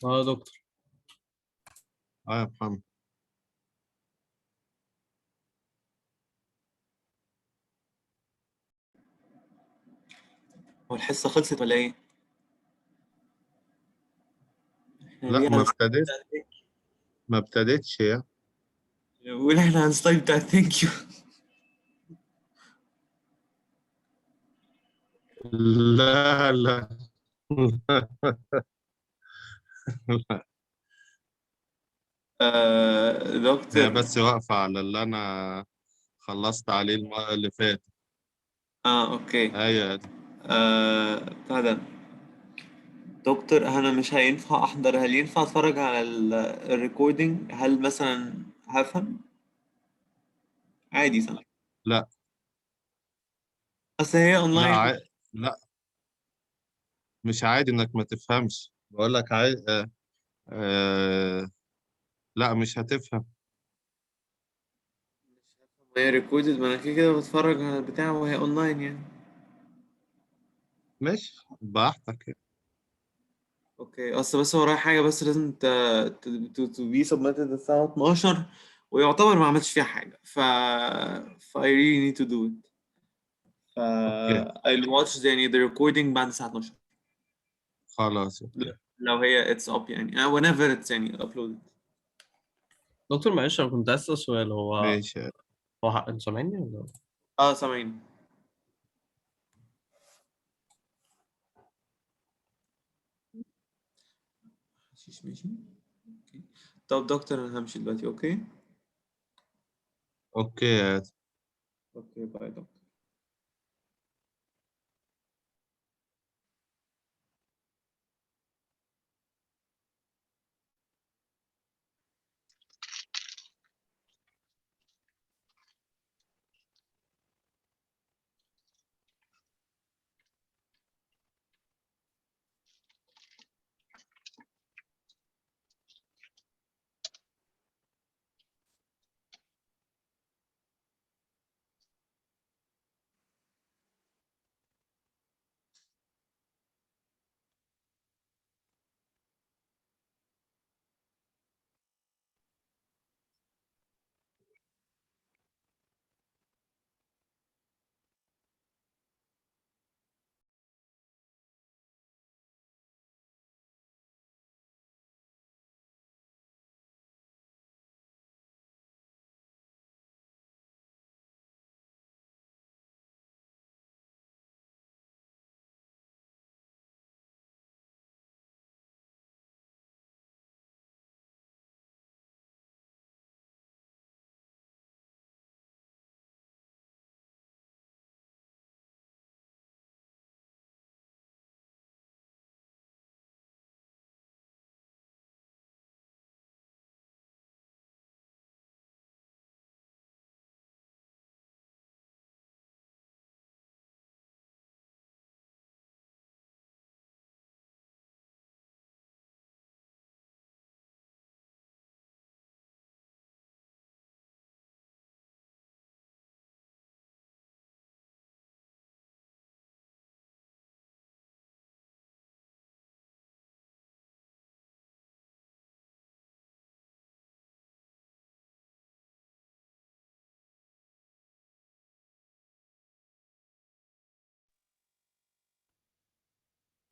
اه يا دكتور. اه يا محمد. هو الحصة خلصت ولا ايه؟ احنا لا ليه ما على السلايد ابتديت، بتاع thank ما ابتديتش يا. you؟ بقول احنا على السلايد بتاع ثانك يو. لا لا هي دكتور. بس واقفة على اللي أنا خلصت عليه المرة اللي فاتت. اه اوكي. أيوة. بتاع ده. دكتور انا مش هينفع احضر، هل ينفع اتفرج على الريكوردينج؟ هل مثلا هفهم عادي صح؟ لا اصل هي لا اونلاين. لا مش عادي إنك ما تفهمش، بقول لك عادي. لا مش هتفهم. هي ريكوردد، ما انا كده كده بتفرج على البتاع وهي اونلاين يعني. مش براحتك. اوكي، اصل بس ورايا حاجه، بس لازم تو بي سبميتد الساعه 12، ويعتبر ما عملتش فيها حاجه ف I really need to do it. ف أوكي I'll watch يعني the recording بعد الساعه 12. خلاص أوكي. لو هي it's up يعني whenever it's يعني uploaded. دكتور معلش انا كنت اسال سؤال. ماشي. هو حق انت سامعني ولا؟ اه سامعين. ماشي ماشي. اوكي. طب دكتور انا همشي دلوقتي. اوكي. أوكي. اوكي باي دكتور.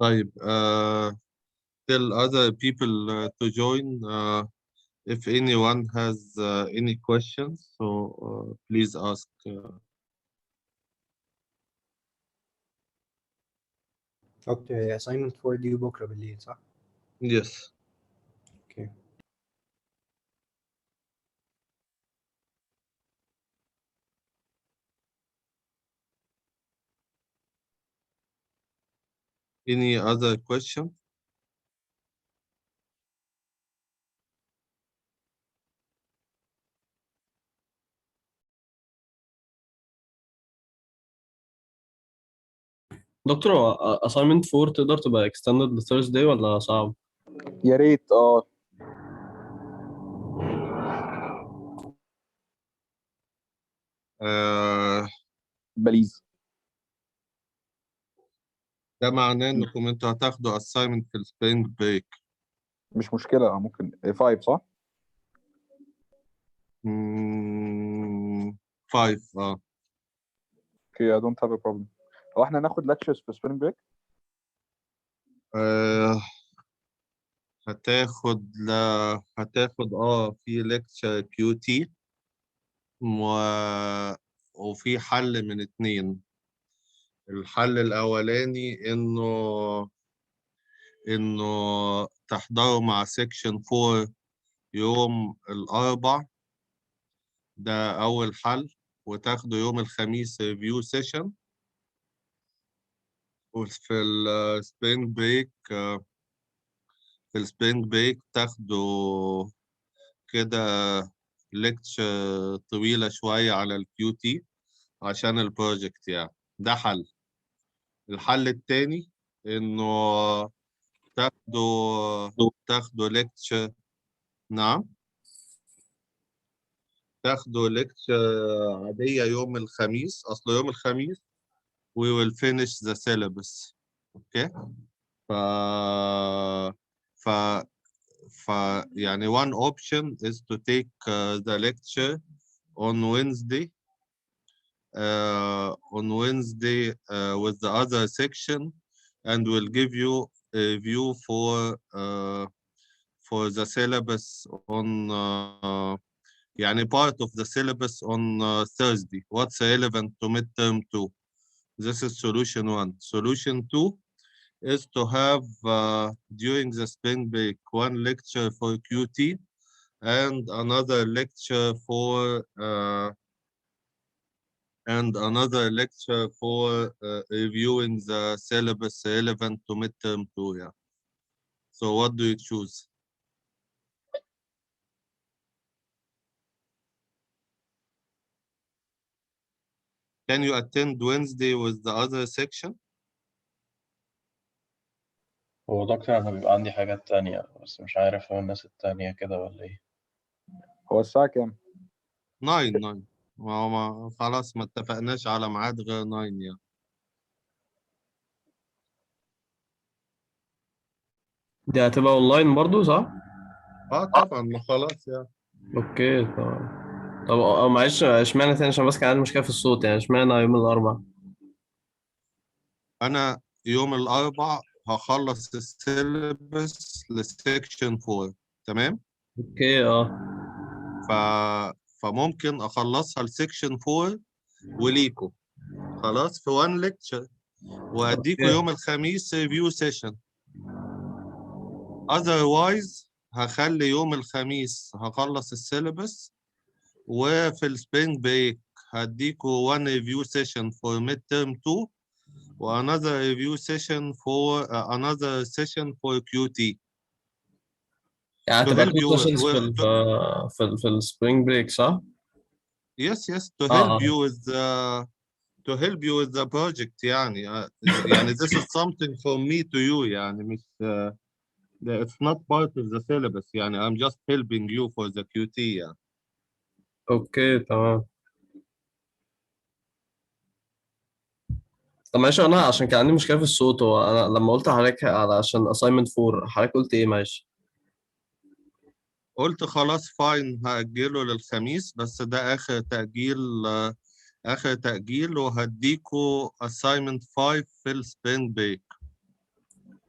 طيب tell other people to join if anyone has any questions, so please ask. دكتور هي assignment 4 دي بكرة بالليل صح؟ Yes. اوكي. Any other question? دكتور هو assignment 4 تقدر تبقى extended ل Thursday ولا صعب؟ يا ريت آه بليز. ده معناه انكم انتوا هتاخدوا assignment في السبرينج بريك. مش مشكلة، ممكن 5 صح؟ 5 اوكي I don't have a problem. هو احنا ناخد lectures في spring break؟ آه، هتاخد في ليكتشر كيو تي وفي حل من اتنين. الحل الأولاني إنه تحضروا مع سيكشن 4 يوم الأربع، ده أول حل، وتاخدوا يوم الخميس ريفيو سيشن. وفي السبرينج بريك تاخدوا كده ليكتشر طويلة شوية على الكيو تي عشان البروجكت يعني. ده حل. الحل التاني إنه تاخدوا ليكتشر. نعم، تاخدوا ليكتشر عادية يوم الخميس. أصل يوم الخميس we will finish the syllabus. okay. ف ف ف يعني one option is to take the lecture on Wednesday with the other section, and will give you a view for the syllabus on يعني part of the syllabus on Thursday. What's relevant to midterm 2? This is solution 1. Solution 2 is to have during the spring break one lecture for QT and another lecture for reviewing the syllabus relevant to midterm 2. Yeah. So what do you choose? Can you attend Wednesday with the other section? هو دكتور أنا بيبقى عندي حاجات تانية بس مش عارف هو الناس التانية كده ولا إيه. هو الساعة كام؟ 9. خلاص ما اتفقناش على ميعاد غير 9 يعني. دي هتبقى اونلاين برضو صح؟ طبعا، ما خلاص يعني. اوكي تمام. طب معلش اشمعنى تاني؟ عشان بس كان عندي مشكلة في الصوت، يعني اشمعنى يوم الأربعاء؟ انا يوم الاربع هخلص السيلبس لسيكشن 4. تمام. اوكي ف... فممكن اخلصها لسيكشن 4 وليكو خلاص في 1 ليكتشر، وهديكوا اوكي يوم الخميس ريفيو سيشن. otherwise هخلي يوم الخميس هخلص السيلبس، وفي السبرينج بريك هديكوا 1 ريفيو سيشن for midterm 2 وanother review session for QT يعني to هتبقى help تو you سيشنز في السبرينج بريك صح؟ yes to help اه you with the project يعني this is something from me to you يعني مش it's not part of the syllabus يعني I'm just helping you for the QT يعني. اوكي تمام. طب معلش انا عشان كان عندي مشكلة في الصوت، هو انا لما قلت لحضرتك عشان assignment 4 حضرتك قلت ايه معلش؟ قلت خلاص فاين هأجله للخميس، بس ده آخر تأجيل وهديكوا assignment 5 في السبرينج بريك.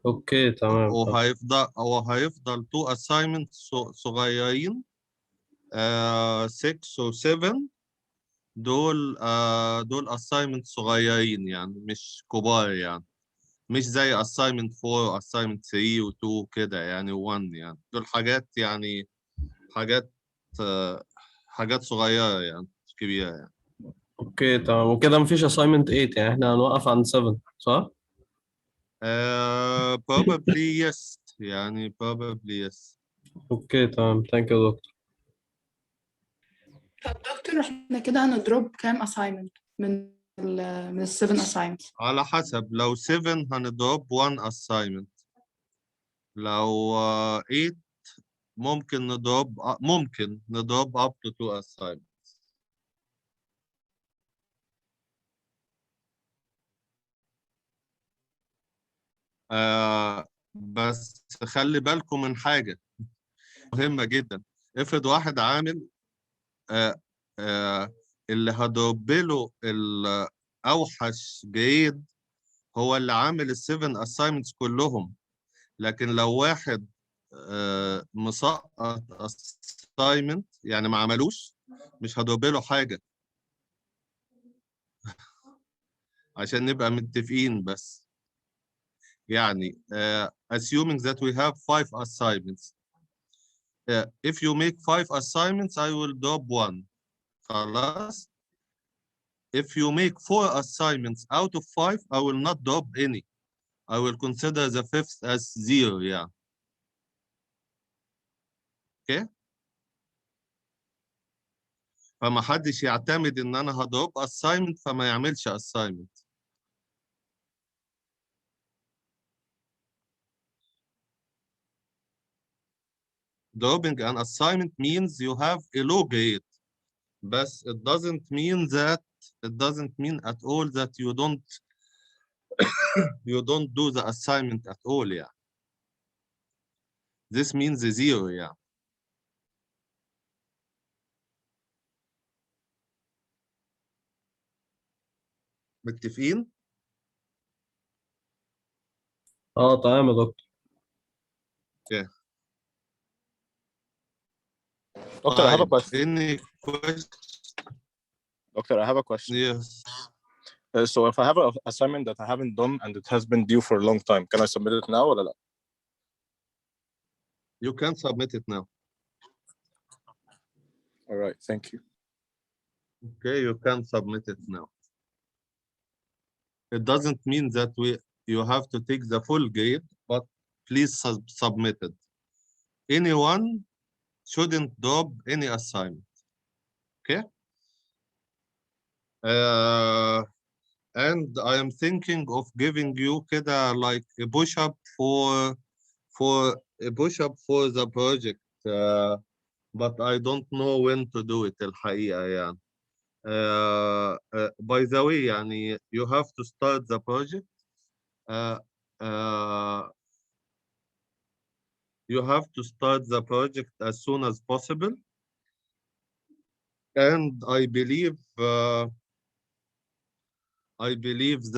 اوكي تمام. وهيفضل 2 assignments صغيرين 6 و 7. دول assignments صغيرين يعني مش كبار يعني، مش زي assignment 4 و assignment 3 و 2 كده يعني 1 يعني. دول حاجات يعني حاجات آه، حاجات صغيرة يعني مش كبيرة يعني. اوكي تمام، وكده مفيش assignment 8 يعني احنا هنوقف عند 7 صح؟ probably yes يعني probably yes. اوكي تمام، ثانك يو دكتور. طب دكتور احنا كده هنضرب كام assignment من ال 7 assignments؟ على حسب، لو 7 هنضرب 1 assignment، لو 8 ممكن نضرب up to 2 assignments. بس خلي بالكم من حاجة مهمة جدا. افرض واحد عامل اللي هضرب له الأوحش جيد هو اللي عامل ال7 assignments كلهم، لكن لو واحد مسقط assignment يعني ما عملوش، مش هضرب له حاجة، عشان نبقى متفقين بس. يعني assuming that we have 5 assignments, if you make 5 assignments I will drop 1. خلاص. If you make 4 assignments out of 5 I will not drop any. I will consider the 5th as 0 يعني. Okay. فما حدش يعتمد ان انا هضرب assignment فما يعملش assignment. Dropping an assignment means you have a low grade, but it doesn't mean at all that you don't do the assignment at all. Yeah, this means a 0. Yeah. متفقين؟ تمام يا دكتور. Yeah. Doctor, I have a question. Any question? Doctor, I have a question. Yes. So if I have an assignment that I haven't done and it has been due for a long time, can I submit it now or not? You can submit it now. All right, thank you. Okay, you can submit it now. It doesn't mean that you have to take the full grade, but please submit it. Anyone shouldn't drop any assignment. Okay. And I am thinking of giving you كده like a push-up for the project, but I don't know when to do it الحقيقة يعني. By the way يعني you have to start the project. You have to start the project as soon as possible, and I believe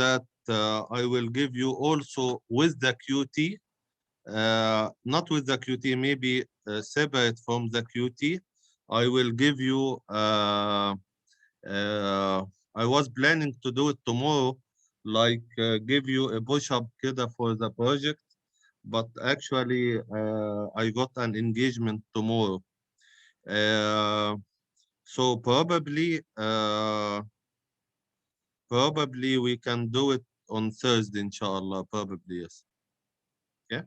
that I will give you also with the QT, not with the QT, maybe separate from the QT. I will give you, I was planning to do it tomorrow, like give you a push-up kida for the project, but actually I got an engagement tomorrow. So probably we can do it on Thursday, inshallah, probably, yes. Yeah.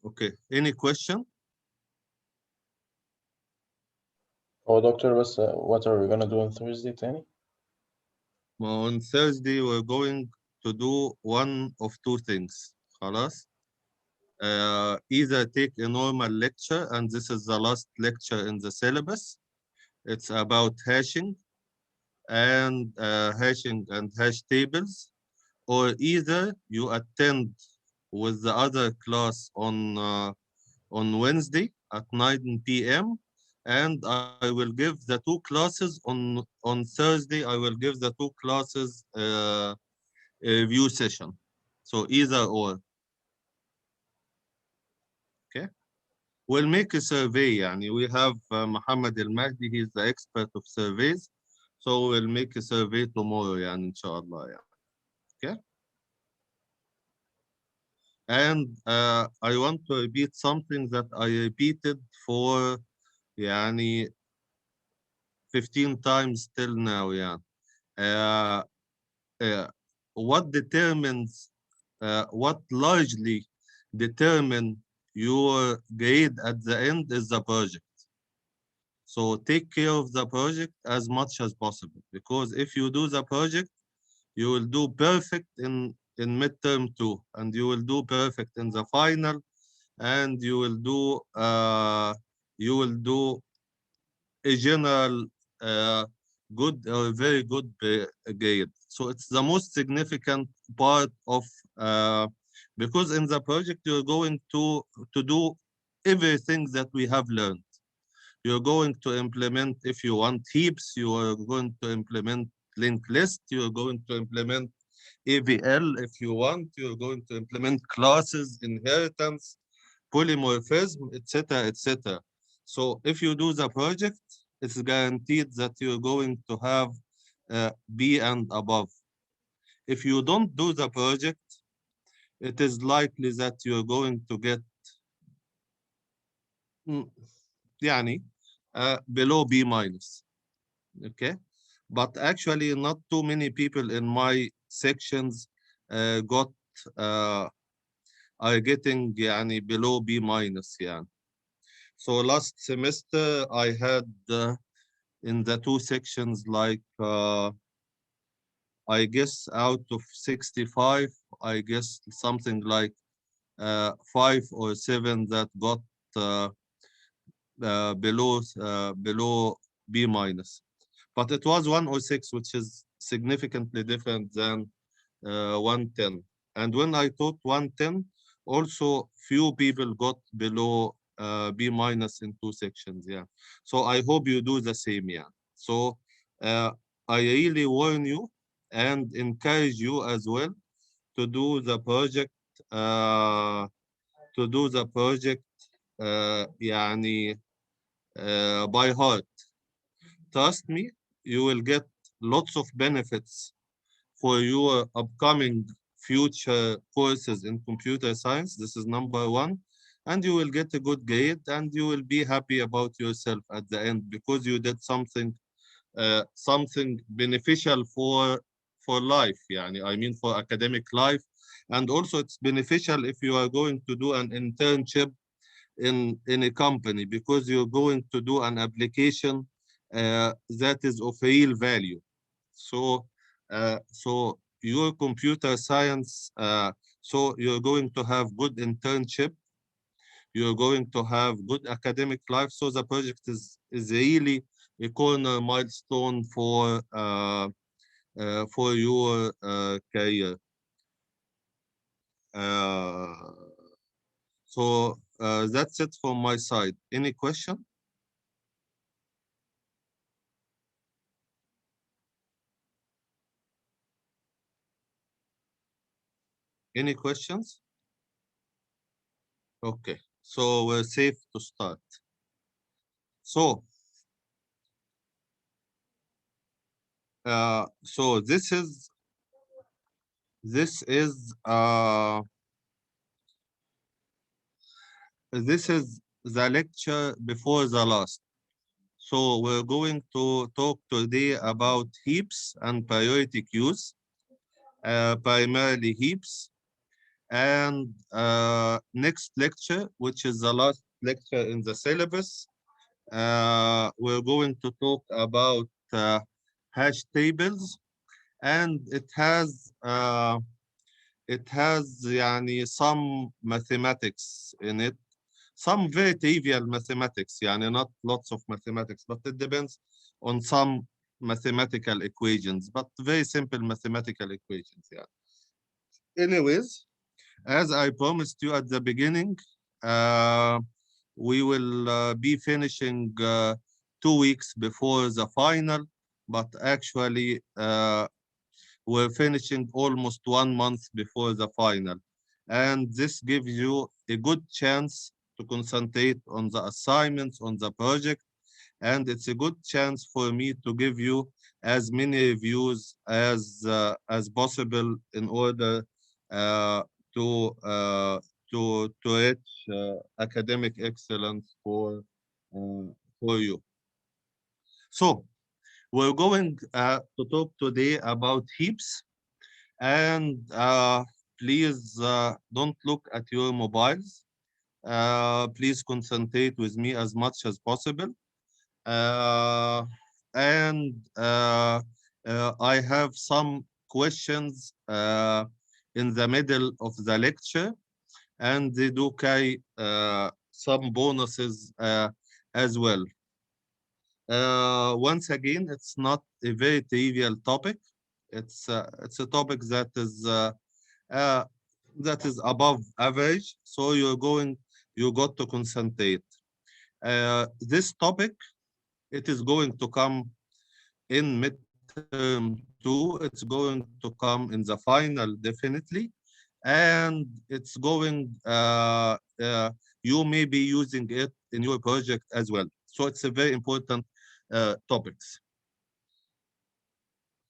Okay, any question? Oh, doctor, what are we gonna do on Thursday, Tani? Well, on Thursday, we're going to do one of two things. خلاص? Either take a normal lecture, and this is the last lecture in the syllabus. It's about hashing and hash tables, or either you attend with the other class on Wednesday at 9 p.m. and I will give the two classes on Thursday. I will give the two classes a review session. So either or. Okay. We'll make a survey. Yani we have Muhammad Al-Mahdi. He's the expert of surveys. So we'll make a survey tomorrow, yani, inshallah. Yeah. Okay. And I want to repeat something that I repeated for yani 15 times till now. Yeah. What largely determine your grade at the end is the project. So take care of the project as much as possible, because if you do the project, you will do perfect in midterm 2, and you will do perfect in the final, and you will do a general good or very good grade. So it's the most significant part of because in the project you're going to do everything that we have learned. You're going to implement, if you want heaps, you are going to implement linked list, you're going to implement AVL if you want, you're going to implement classes, inheritance, polymorphism, etc., etc. So if you do the project, it's guaranteed that you're going to have B and above. If you don't do the project, it is likely that you're going to get يعني, below B minus. Okay, but actually not too many people in my sections got are getting يعني below B minus يعني. So last semester I had in the two sections like I guess out of 65, I guess something like 5 or 7 that got below B minus. But it was 106, which is significantly different than 110. And when I taught 110, also few people got below B minus in two sections. Yeah. So I hope you do the same. Yeah. So I really warn you and encourage you as well to do the project. يعني by heart. Trust me, you will get lots of benefits for your upcoming future courses in computer science. This is number one. And you will get a good grade and you will be happy about yourself at the end because you did something beneficial for life. يعني, I mean for academic life. And also it's beneficial if you are going to do an internship in a company because you're going to do an application that is of real value. So your computer science, so you're going to have good internship, you're going to have good academic life. So the project is really a corner milestone for your career. So that's it from my side. Any question? Any questions? Okay, so we're safe to start. So, this is the lecture before the last. So we're going to talk today about heaps and priority queues, primarily heaps. And next lecture, which is the last lecture in the syllabus, we're going to talk about hash tables, and it has يعني some mathematics in it, some very trivial mathematics, يعني not lots of mathematics, but it depends on some mathematical equations, but very simple mathematical equations. Yeah. Anyways, as I promised you at the beginning, we will be finishing 2 weeks before the final, but actually we're finishing almost 1 month before the final. And this gives you a good chance to concentrate on the assignments, on the project. And it's a good chance for me to give you as many reviews as possible in order to reach academic excellence for you. So we're going to talk today about heaps, and please don't look at your mobiles. Please concentrate with me as much as possible. And I have some questions in the middle of the lecture, and they do carry some bonuses as well. Once again, it's not a very trivial topic. It's a topic that is above average. So you got to concentrate. This topic, it is going to come in midterm 2. It's going to come in the final definitely, and it's going. You may be using it in your project as well. So it's a very important topics.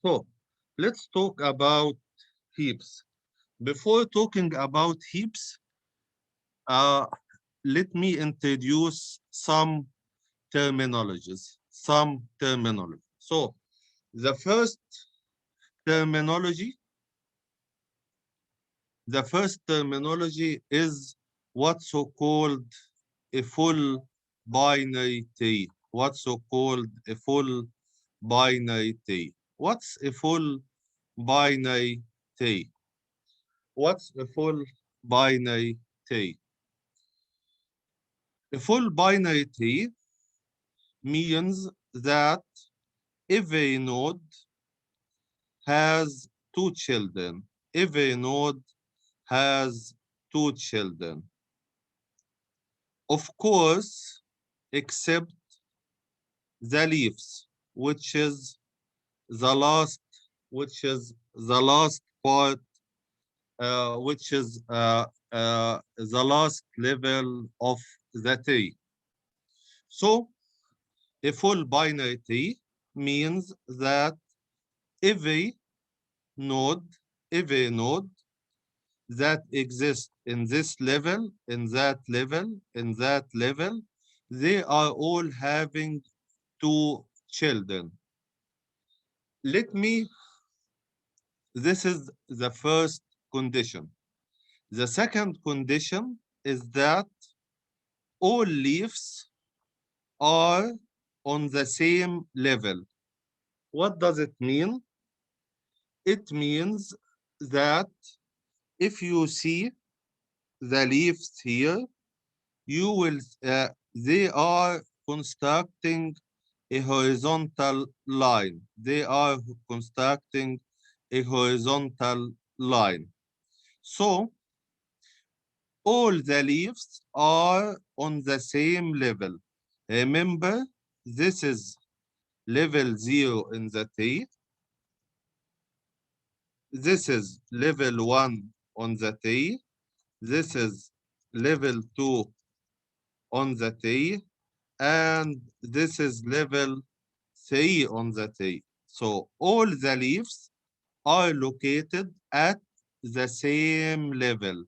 So let's talk about heaps. Before talking about heaps, let me introduce some terminologies. So the first terminology is what's so called a full binary tree. What's so called a full binary tree? What's a full binary tree? What's a full binary tree? A full binary tree means that every node has two children. Every node has two children. Of course, except the leaves, which is the last part, which is the last level of the tree. So a full binary tree means that every node that exists in this level, in that level, they are all having two children. This is the first condition. The second condition is that all leaves are on the same level. What does it mean? It means that if you see the leaves here, you will they are constructing a horizontal line. They are constructing a horizontal line. So all the leaves are on the same level. Remember, this is level 0 in the tree. This is level 1 on the tree. This is level 2 on the tree. And this is level 3 on the tree. So all the leaves are located at the same level.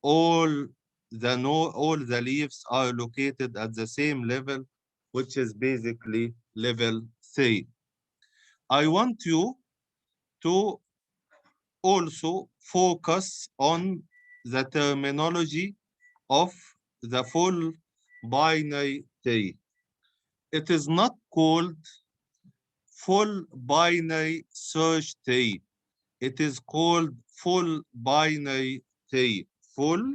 All the leaves are located at the same level, which is basically level 3. I want you to also focus on the terminology of the full binary tree. It is not called full binary search tree. It is called full binary tree. Full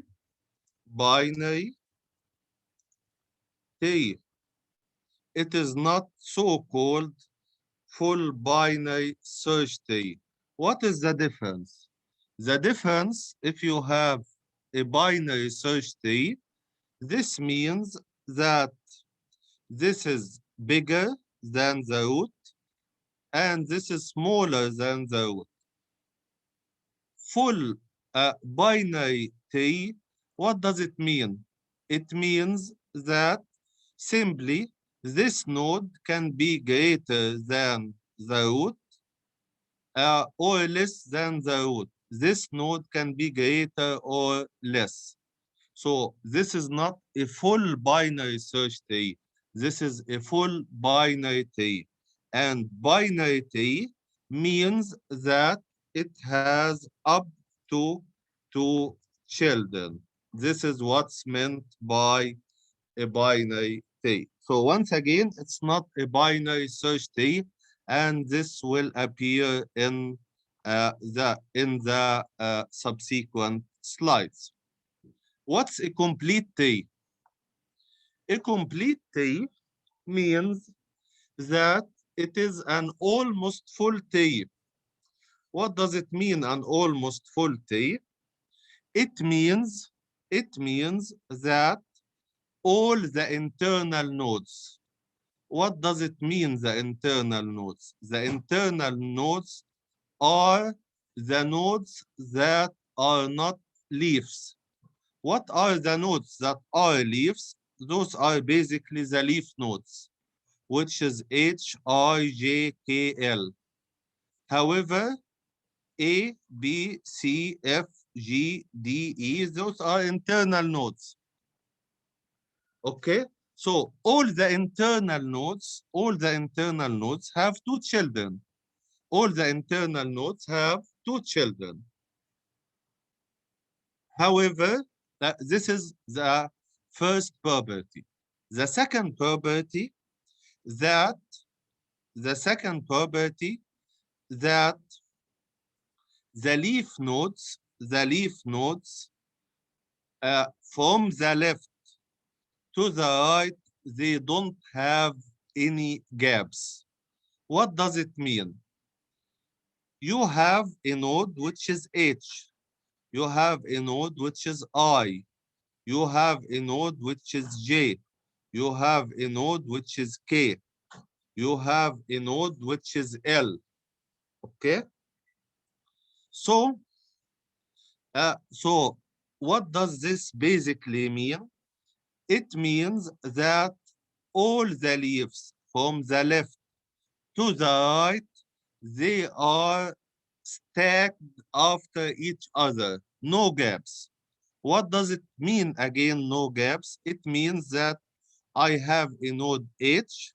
binary tree. It is not so called full binary search tree. What is the difference? The difference, if you have a binary search tree, this means that this is bigger than the root and this is smaller than the root. Full binary tree, what does it mean? It means that simply this node can be greater than the root or less than the root. This node can be greater or less. So this is not a full binary search tree. This is a full binary tree. And binary tree means that it has up to two children. This is what's meant by a binary tree. So once again, it's not a binary search tree, and this will appear in the subsequent slides. What's a complete tree? A complete tree means that it is an almost full T. What does it mean, an almost full T? It means that all the internal nodes. What does it mean, the internal nodes? The internal nodes are the nodes that are not leaves. What are the nodes that are leaves? Those are basically the leaf nodes, which is H, I, J, K, L. However, A, B, C, F, G, D, E, those are internal nodes. Okay, so all the internal nodes have two children. All the internal nodes have two children. However, this is the first property. The second property that the leaf nodes from the left to the right, they don't have any gaps. What does it mean? You have a node which is H. You have a node which is I. You have a node which is J. You have a node which is K. You have a node which is L. Okay? So what does this basically mean? It means that all the leaves from the left to the right, they are stacked after each other, no gaps. What does it mean again, no gaps? It means that I have a node H,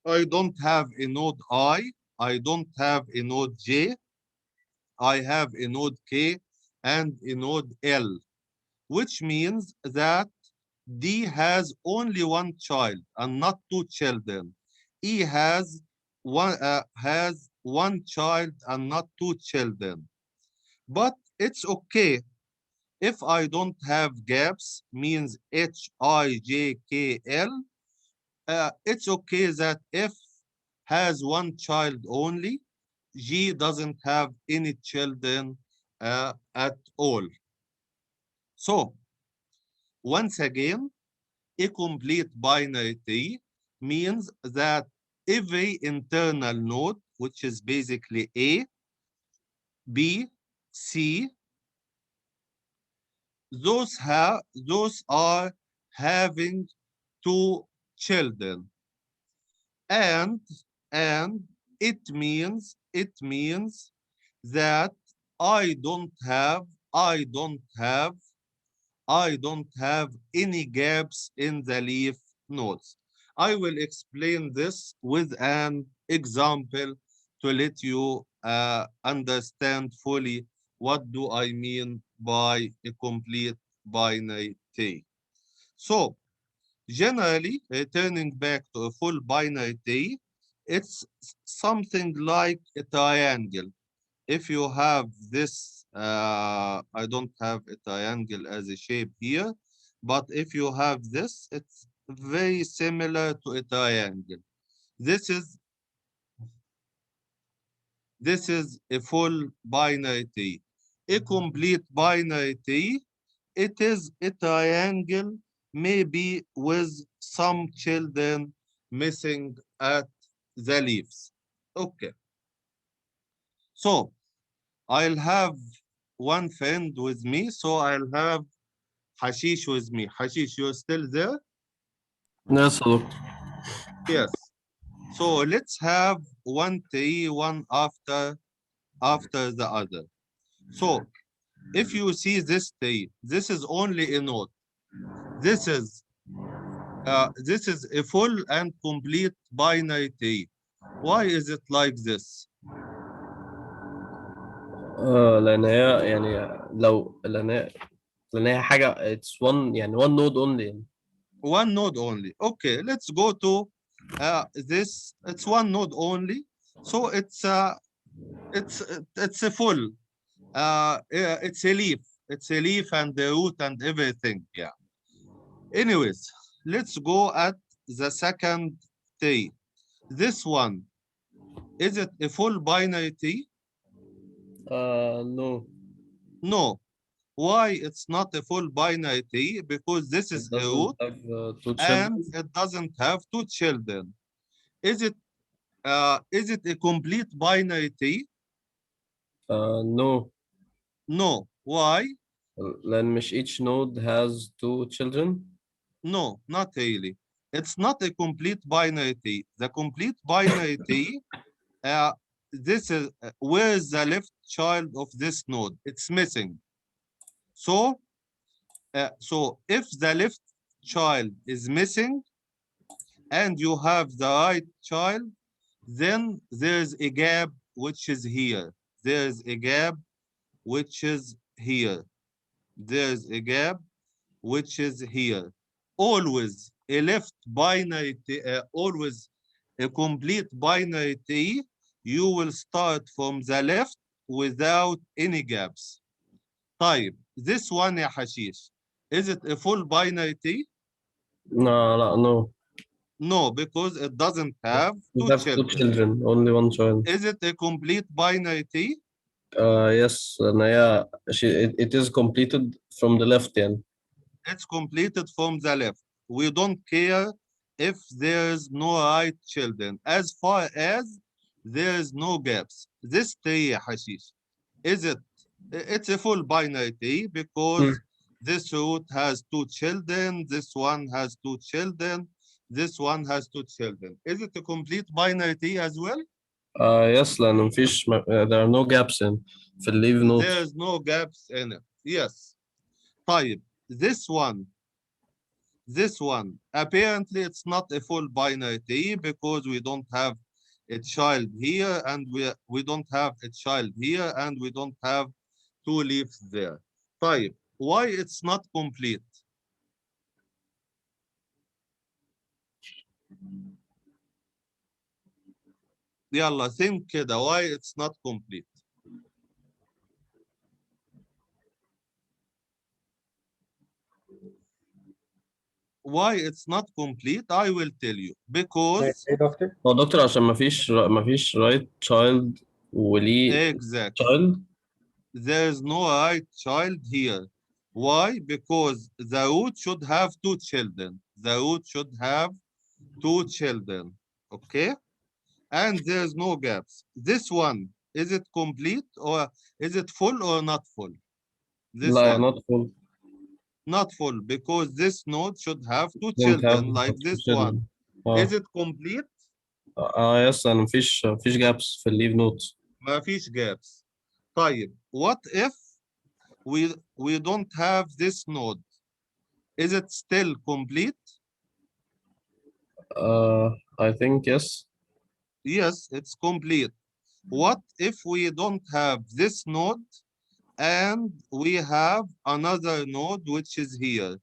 I don't have a node I don't have a node J, I have a node K and a node L, which means that D has only one child and not two children. E has one child and not two children. But it's okay if I don't have gaps, means H, I, J, K, L. It's okay that F has one child only. G doesn't have any children at all. So, once again, a complete binary tree means that every internal node, which is basically A, B, C, those are having two children. And it means that I don't have any gaps in the leaf nodes. I will explain this with an example to let you understand fully what do I mean by a complete binary tree. So generally, returning back to a full binary tree, it's something like a triangle. If you have this, I don't have a triangle as a shape here, but if you have this, it's very similar to a triangle. This is a full binary tree. A complete binary tree, it is a triangle, maybe with some children missing at the leaves. Okay. So I'll have one friend with me, so I'll have Hashish with me. Hashish, you're still there? Yes, doctor. Yes. So let's have one tree, one after the other. So if you see this tree, this is only a node. This is a full and complete binary tree. Why is it like this? لان هي يعني لان هي حاجه it's one يعني one node only. One node only. Okay, let's go to this. It's one node only, so it's a full. It's a leaf. It's a leaf and the root and everything. Yeah. Anyways, let's go at the second tree. This one, is it a full binary tree? No. No. Why it's not a full binary tree? Because this It is a doesn't root have two and children. it doesn't have two children. Is it a complete binary tree? No. No. Why? لأن مش each node has two children. No, not really. It's not a complete binary tree. The complete binary tree, this is where is the left child of this node? It's missing. So if the left child is missing and you have the right child, then there's a gap which is here. There's a gap which is here. There's a gap which is here. Always a left binary, always a complete binary tree, you will start from the left without any gaps. طيب, this one يا حشيش, is it a full binary tree? No, لا, no. No, because it doesn't have We two have two children. children, only one child. Is it a complete binary tree? Yes, لأن هي it is completed from the left يعني. It's completed from the left. We don't care if there's no right children, as far as there is no gaps. This tree, Hashish, is it? It's a full binary tree because this root has two children, this one has two children, this one has two children. Is it a complete binary tree as well? Yes, لأن مفيش there are no gaps في ال leave nodes. There's no gaps in it. Yes. طيب, this one, apparently it's not a full binary tree because we don't have a child here and we don't have a child here and we don't have two leaves there. طيب, why it's not complete? يلا, think كده, why it's not complete? Why it's not complete? I will tell you. Because Hey, doctor. هو دكتور عشان مفيش right child وليه exactly. child. There's no right child here. Why? Because the root should have two children. The root should have two children. Okay? And there's no gaps. This one, is it complete or is it full or not full? This لا, one. not full. Not full because this node should have two Don't have children like two this children. one. Is it complete? Yes, لأن مفيش gaps في ال leave nodes. ما فيش gaps. طيب, what if we don't have this node? Is it still complete? I think yes. Yes, it's complete. What if we don't have this node and we have another node which is here?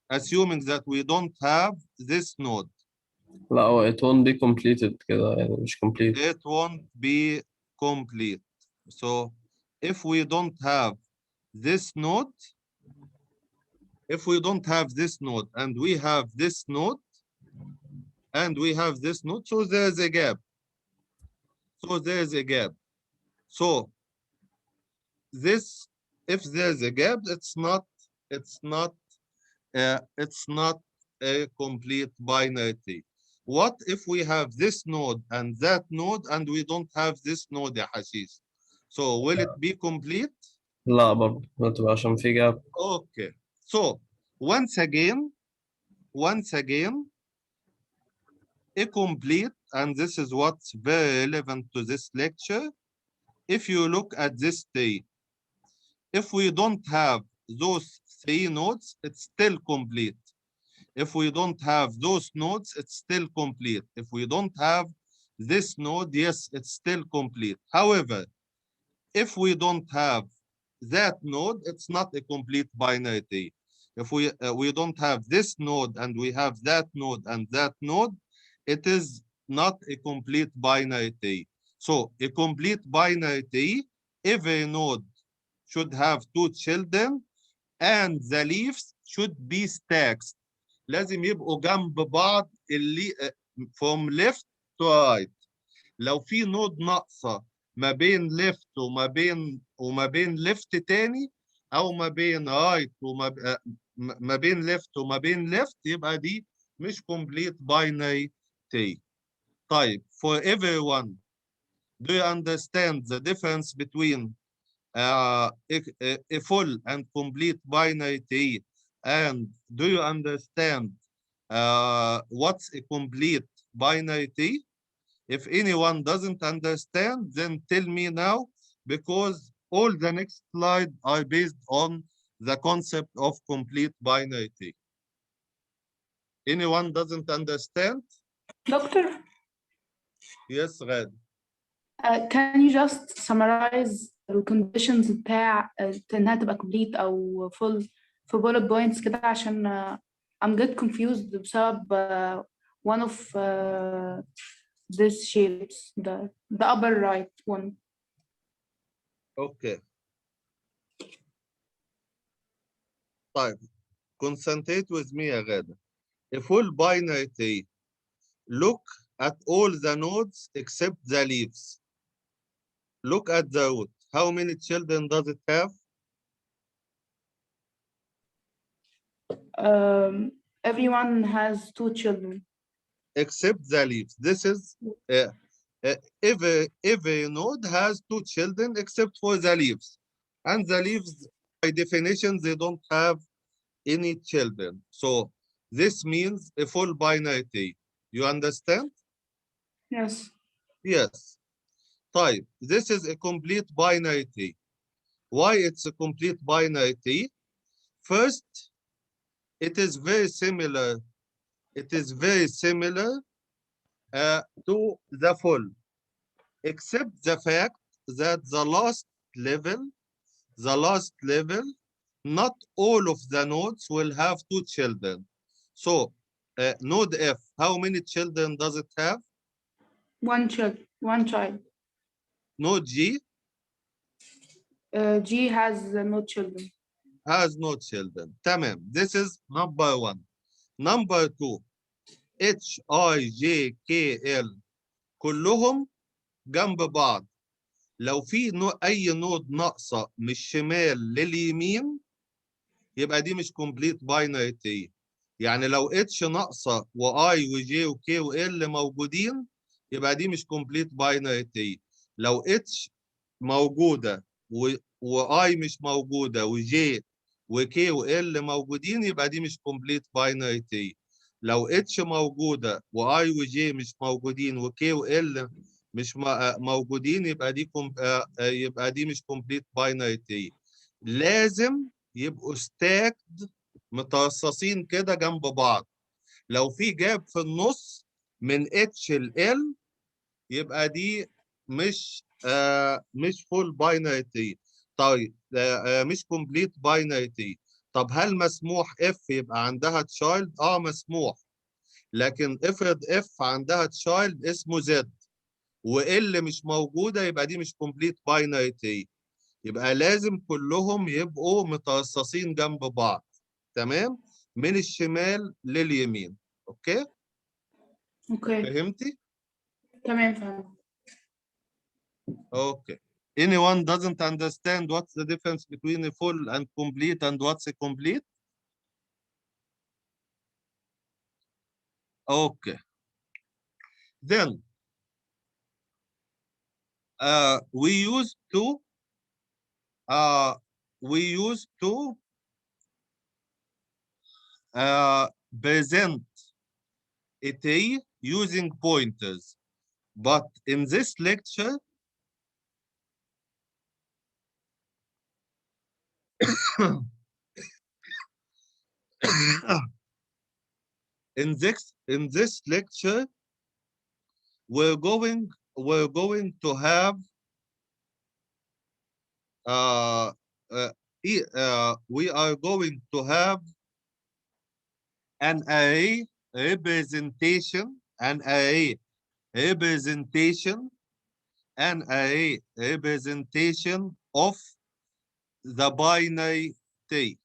Assuming that we don't have this node. لا, it won't be completed كده يعني مش complete. It won't be complete. So if we don't have this node, and we have this node, so there's a gap. So if there's a gap, it's not a complete binary tree. What if we have this node and that node and we don't have this node يا حشيش? So will it be complete? لا برضه هتبقى عشان في gap. Okay. So once again, a complete, and this is what's very relevant to this lecture. If you look at this tree, if we don't have those three nodes, it's still complete. If we don't have those nodes, it's still complete. If we don't have this node, yes, it's still complete. However, if we don't have that node, it's not a complete binary tree. If we don't have this node and we have that node and that node, it is not a complete binary tree. So a complete binary tree, every node should have two children and the leaves should be stacks. لازم يبقوا جنب بعض from left to right. لو في نود ناقصة ما بين left وما بين left تاني، أو ما بين right ما بين left وما بين left، يبقى دي مش complete binary tree. طيب for everyone, do you understand the difference between a full and complete binary tree, and do you understand what's a complete binary tree? If anyone doesn't understand, then tell me now, because all the next slide are based on the concept of complete binary tree. Anyone doesn't understand? Doctor, Yes, Ghad. can you just summarize the conditions بتاع إنها تبقى complete أو full في bullet points كده، عشان I'm get confused بسبب one of these shapes, the upper right one. Okay. طيب, concentrate with me يا غادة. A full binary tree. Look at all the nodes except the leaves. Look at the root. How many children does it have? Everyone has 2 children. Except the leaves. This is every node has 2 children except for the leaves. And the leaves, by definition, they don't have any children. So this means a full binary tree. You understand? Yes. Yes. Type. This is a complete binary tree. Why it's a complete binary tree? First, it is very similar. It is very similar to the full, except the fact that the last level, not all of the nodes will have 2 children. So node F, how many children does it have? One child. Node G? G has no children. Has no children. تمام. This is number 1. Number 2, H, I, J, K, L كلهم جنب بعض. لو في أي نود ناقصة من الشمال لليمين، يبقى دي مش complete binary tree. يعني لو H ناقصة و I و J و K و L موجودين، يبقى دي مش complete binary tree. لو H موجودة و I مش موجودة و J و K و L موجودين، يبقى دي مش complete binary tree. لو H موجودة و I و J مش موجودين و K و L مش موجودين، يبقى دي مش complete binary tree. لازم يبقوا stacked مترصصين كده جنب بعض. لو في جاب في النص من H ل L، يبقى دي مش full binary tree. طيب مش complete binary tree. طب هل مسموح F يبقى عندها child؟ مسموح. لكن افرض F عندها child اسمه Z و L مش موجودة، يبقى دي مش complete binary tree. يبقى لازم كلهم يبقوا مترصصين جنب بعض. تمام؟ من الشمال لليمين. اوكي؟ فهمتي؟ تمام فهمت. Okay. Anyone doesn't understand what's the difference between a full and complete and what's a complete? Okay. Then we used to present a tree using pointers, but in this lecture in this lecture we're going to have we are going to have an array representation of the binary tree.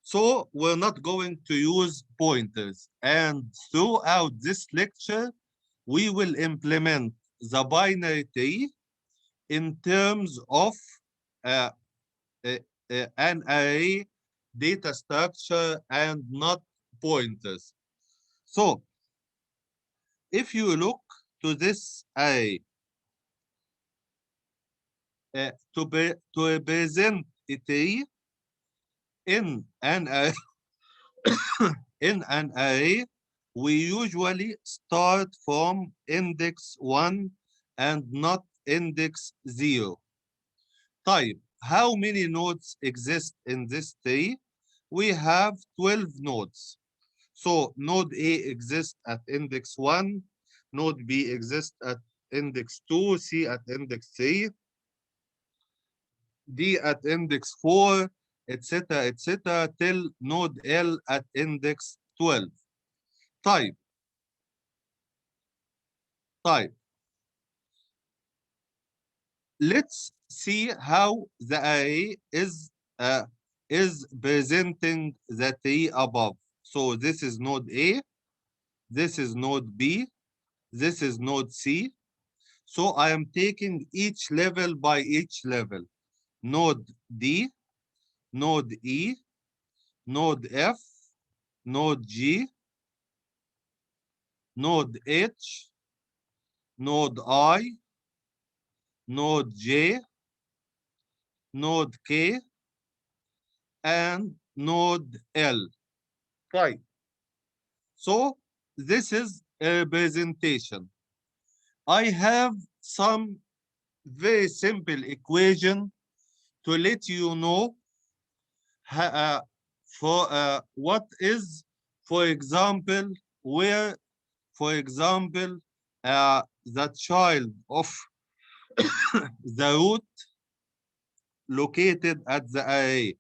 So we're not going to use pointers. And throughout this lecture, we will implement the binary tree in terms of uh, an array data structure and not pointers. So if you look to this array, to represent a tree in an array, in an array, we usually start from index 1 and not index 0. Type, how many nodes exist in this tree? We have 12 nodes. So node A exists at index 1, node B exists at index 2, C at index 3, D at index 4, etc., till node L at index 12. Type. Let's see how the array is presenting the tree above. So this is node A, this is node B, this is node C. So I am taking each level by each level. Node D, node E, node F, node G, node H, node I, node J, node K, and node L. Right. So this is a representation. I have some very simple equation to let you know what is, for example, where, for example, the child of the root located at the array,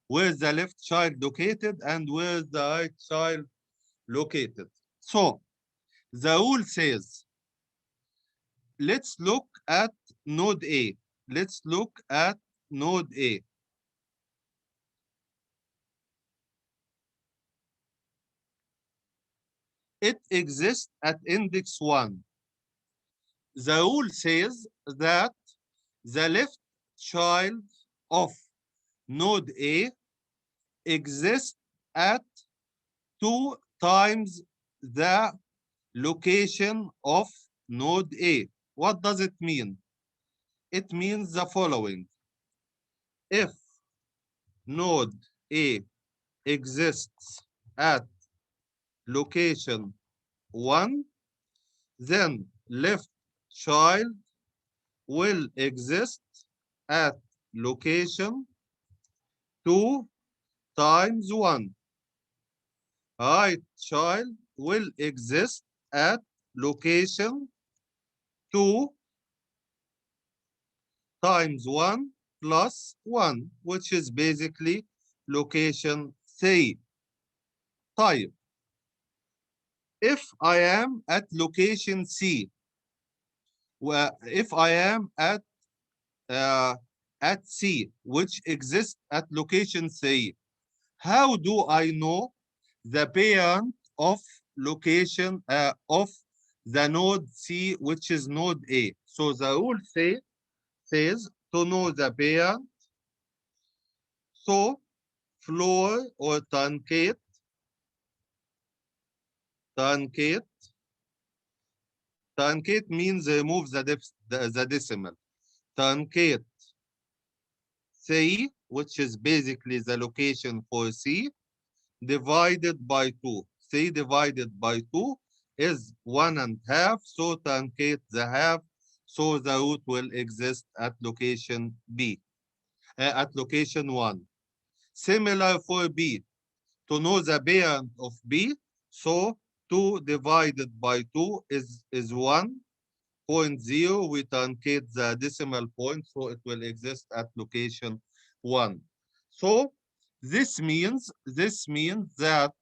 where is the left child located and where is the right child located. So the rule says, let's look at node A. Let's look at node A. It exists at index 1. The rule says that the left child of node A exists at 2 times the location of node A. What does it mean? It means the following. If node A exists at location 1, then left child will exist at location 2 times 1. Right child will exist at location 2 times 1 plus 1, which is basically location 3. Type. If I am at location C, well, if I am at C, which exists at location 3, how do I know the parent of location of the node C, which is node A? So the rule says to know the parent, so floor or truncate, truncate means remove the decimal. Truncate 3, which is basically the location for C, divided by 2. 3 divided by 2 is 1.5, so truncate the half, so the root will exist at location B, at location 1. Similar for B. To know the parent of B, so 2 divided by 2 is 1.0. We truncate the decimal point, so it will exist at location 1. So this means that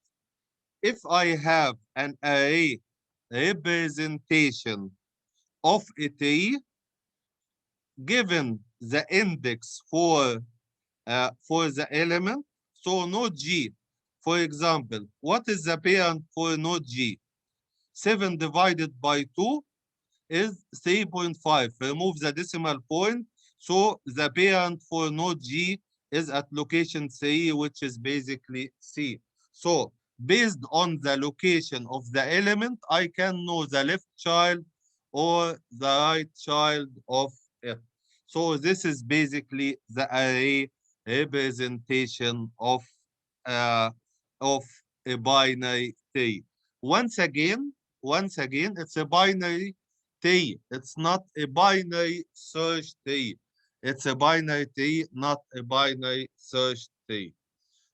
if I have an array representation of a tree, given the index for the element, So node G, for example, what is the parent for node G? 7 divided by 2 is 3.5. Remove the decimal point. So the parent for node G is at location 3, which is basically C. So based on the location of the element, I can know the left child or the right child of it. So this is basically the array representation of a binary tree. Once again, it's a binary tree. It's not a binary search tree. It's a binary tree, not a binary search tree.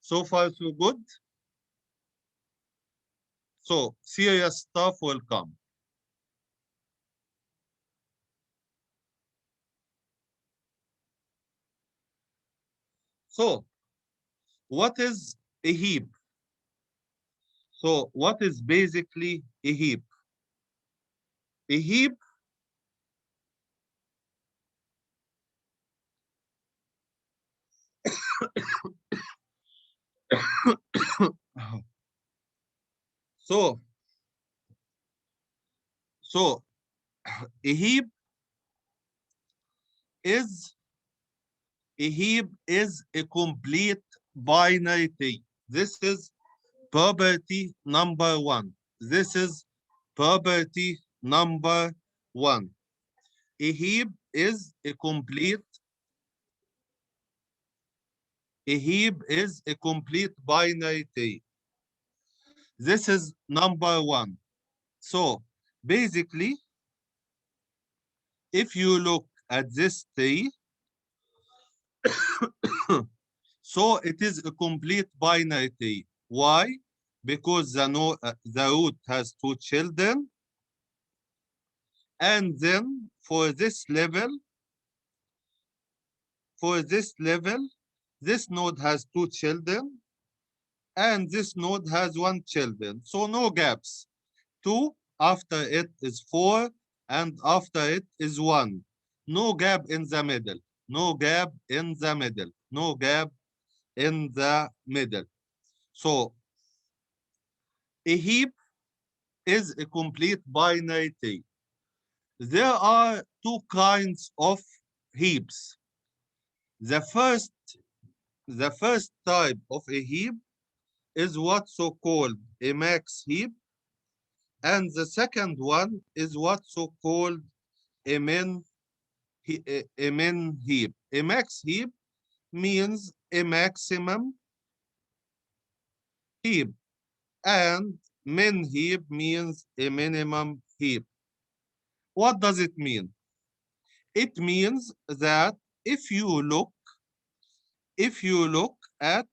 So far, so good. So serious stuff will come. So what is a heap? So what is basically a heap? A heap so a heap is a complete binary tree. This is property number 1. This is property number 1. A heap is a complete binary tree. This is number 1. So basically, if you look at this tree, so it is a complete binary tree. Why? Because the root has 2 children, and then for this level, this node has 2 children, and this node has 1 children. So no gaps. 2, after it is 4, and after it is 1. No gap in the middle. No gap in the middle. No gap in the middle. So a heap is a complete binary tree. There are 2 kinds of heaps. The first type of a heap is what's so-called a max heap, and the second one is what's so-called a min heap. A max heap means a maximum heap, and min heap means a minimum heap. What does it mean? It means that if you look at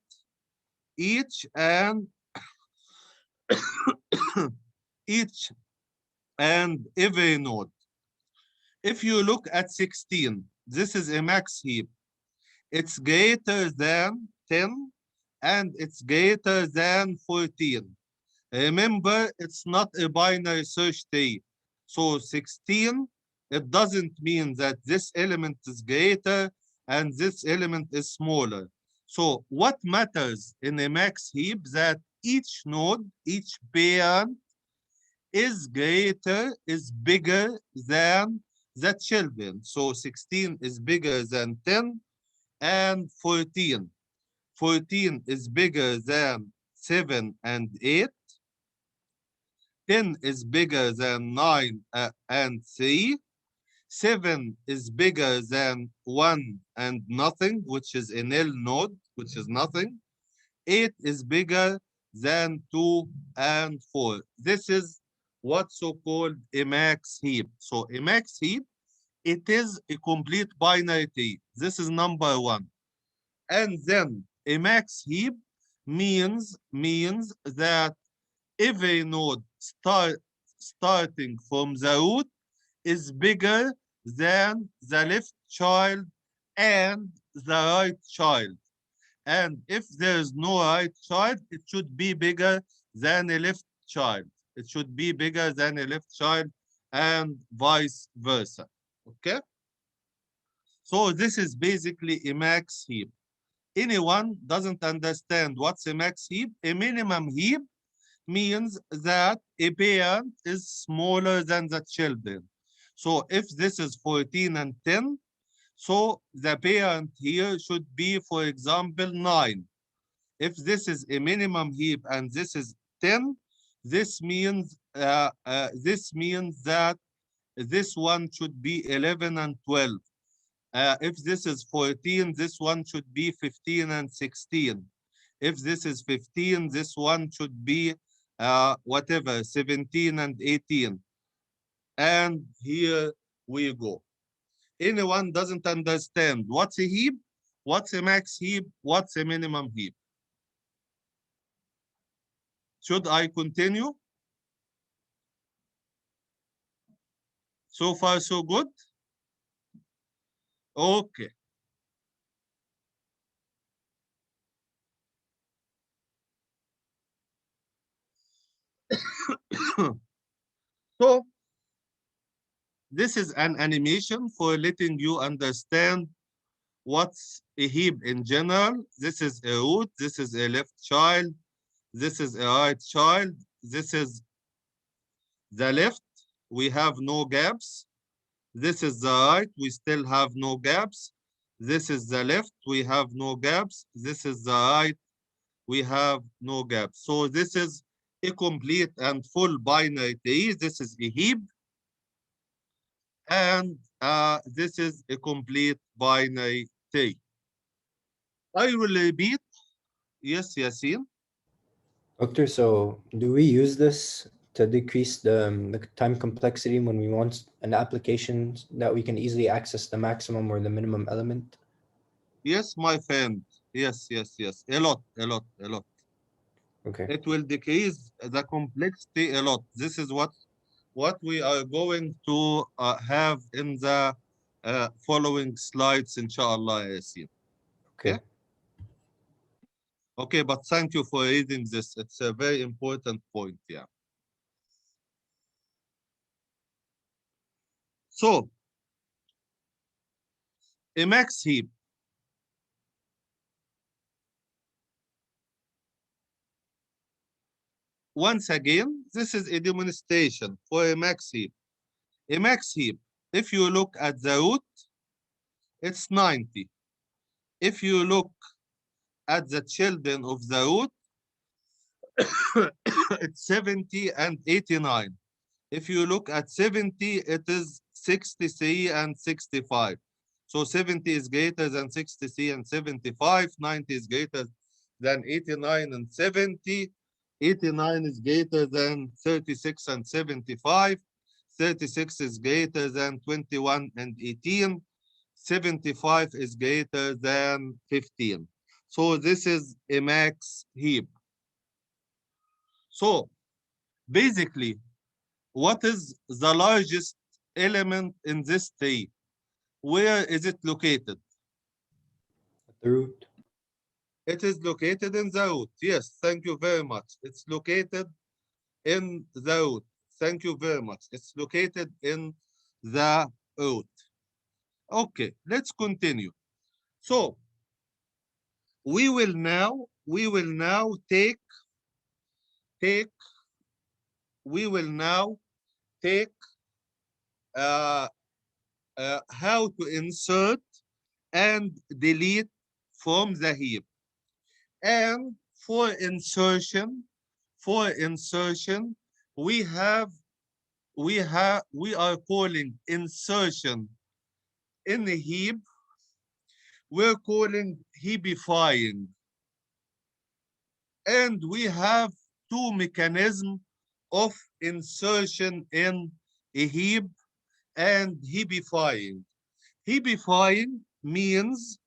each and every node, if you look at 16, this is a max heap. It's greater than 10 and it's greater than 14. Remember, it's not a binary search tree. So 16, it doesn't mean that this element is greater and this element is smaller. So what matters in a max heap that each node, each parent is bigger than the children. So 16 is bigger than 10 and 14. 14 is bigger than 7 and 8. 10 is bigger than 9 and 3. 7 is bigger than 1 and nothing, which is a nil node, which is nothing. 8 is bigger than 2 and 4. This is what's so-called a max heap. So a max heap, it is a complete binary tree. This is number 1. And then a max heap means that every node starting from the root is bigger than the left child and the right child. And if there is no right child, it should be bigger than a left child. It should be bigger than a left child and vice versa. Okay? So this is basically a max heap. anyone doesn't understand what's a max heap, a minimum heap means that a parent is smaller than the children. So if this is 14 and 10, so the parent here should be, for example, 9. If this is a minimum heap and this is 10, this means that this one should be 11 and 12. If this is 14, this one should be 15 and 16. If this is 15, this one should be whatever, 17 and 18. And here we go. Anyone doesn't understand what's a heap, what's a max heap, what's a minimum heap? Should I continue? So far, so good? Okay. So, this is an animation for letting you understand what's a heap in general. This is a root, this is a left child, this is a right child, this is the left, we have no gaps. This is the right, we still have no gaps. This is the left, we have no gaps. This is the right, we have no gaps. So this is a complete and full binary tree. This is a heap. And this is a complete binary tree. I will repeat. Yes, Yasin. Doctor, so do we use this to decrease the time complexity when we want an application that we can easily access the maximum or the minimum element? Yes, my friend. Yes, yes, yes. A lot. Okay. It will decrease the complexity a lot. This is what we are going to have in the following slides, inshallah, Yasin. Okay. Okay, but thank you for reading this. It's a very important point, yeah. So, a max heap. Once again, this is a demonstration for a max heap. A max heap, if you look at the root, it's 90. If you look at the children of the root, it's 70 and 89. If you look at 70, it is 63 and 65. So 70 is greater than 63 and 75. 90 is greater than 89 and 70. 89 is greater than 36 and 75. 36 is greater than 21 and 18. 75 is greater than 15. So this is a max heap. So basically, what is the largest element in this tree? Where is it located? At the root. It is located in the root. Yes, thank you very much. It's located in the root. Thank you very much. It's located in the root. Okay, let's continue. So we will now take how to insert and delete from the heap. And for insertion, we are calling insertion in the heap. We're calling heapifying. And we have two mechanisms of insertion in a heap and heapifying. Heapifying means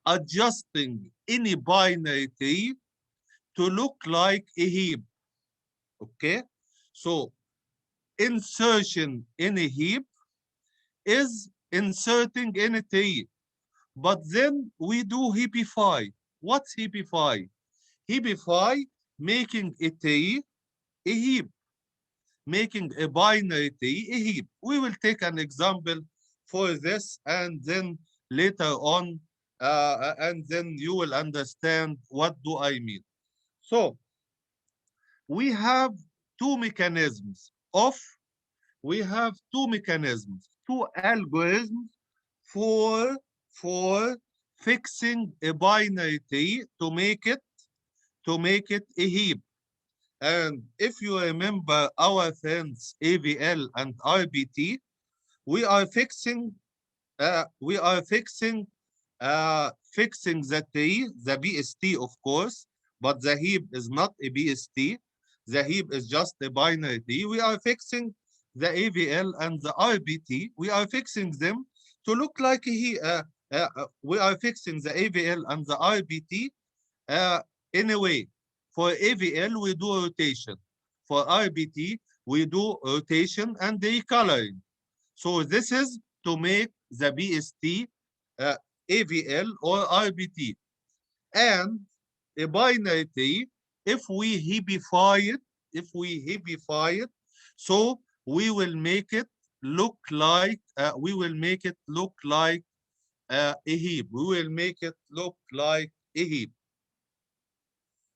adjusting any binary tree to look like a heap. Okay? So insertion in a heap is inserting in a tree. But then we do heapify. What's heapify? Heapify, making a tree a heap. Making a binary tree a heap. We will take an example for this, and then later on and then you will understand what do I mean. So we have two mechanisms, two algorithms for fixing a binary tree to make it a heap. And if you remember our friends AVL and RBT, we are fixing the tree, the BST of course, but the heap is not a BST. The heap is just a binary tree. We are fixing the AVL and the RBT. We are fixing them to look like a heap. We are fixing the AVL and the RBT in a way. For AVL, we do rotation. For RBT, we do rotation and recoloring. So this is to make the BST AVL or RBT. And a binary tree, if we heapify it, so we will make it look like a heap. We will make it look like a heap.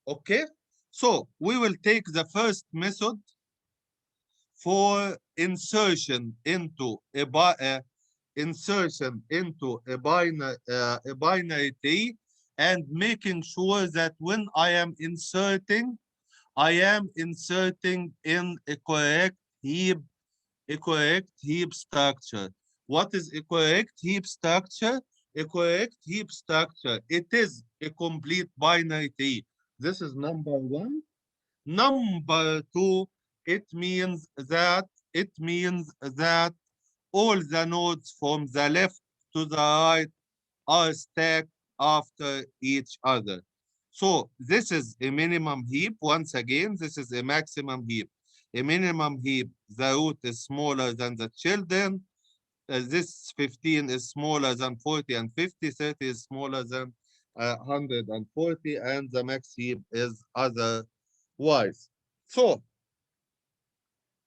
Okay, so we will take the first method for insertion into a binary tree, and making sure that when I am inserting in a correct heap structure. What is a correct heap structure? A correct heap structure, it is a complete binary tree. This is number one. Number two, it means that all the nodes from the left to the right are stacked after each other. So this is a minimum heap. Once again, this is a maximum heap. A minimum heap, the root is smaller than the children. This 15 is smaller than 40 and 50, 30 is smaller than 140, and the max heap is otherwise. So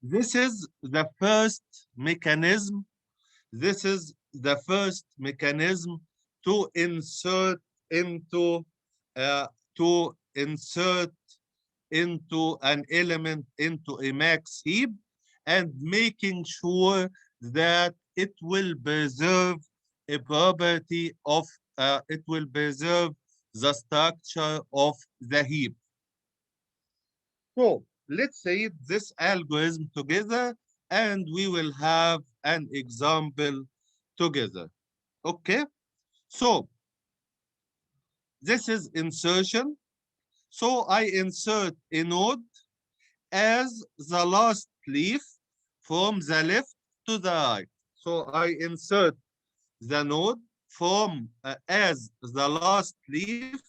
this is the first mechanism. This is the first mechanism to insert into an element into a max heap, and making sure that it will preserve a property of it will preserve the structure of the heap. So let's read this algorithm together and we will have an example together. Okay, so this is insertion. So I insert a node as the last leaf from the left to the right. So I insert the node from as the last leaf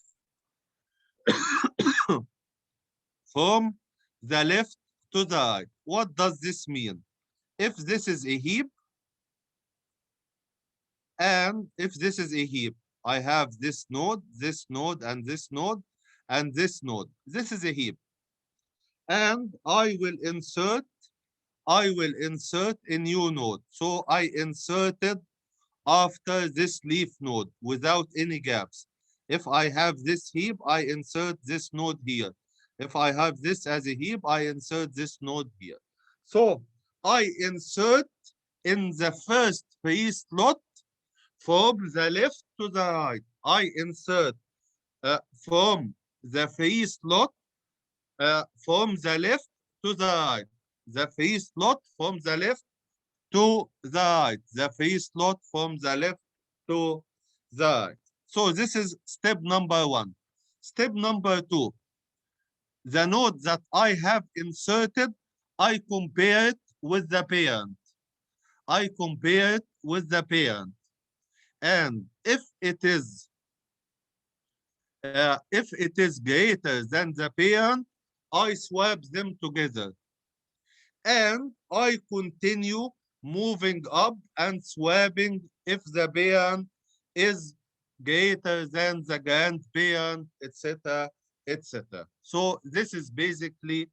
from the left to the right. What does this mean? If this is a heap, and if this is a heap, I have this node, and this node, and this node. This is a heap. And I will insert a new node. So I inserted after this leaf node without any gaps. If I have this heap, I insert this node here. If I have this as a heap, I insert this node here. So I insert in the first free slot from the left to the right. I insert from the free slot from the left to the right. The free slot from the left to the right. The free slot from the left to the right. So this is step number one. Step number two, the node that I have inserted, I compare it with the parent. I compare it with the parent. And if it is greater than the parent, I swap them together. And I continue moving up and swapping if the parent is greater than the grandparent, etc., etc. So this is basically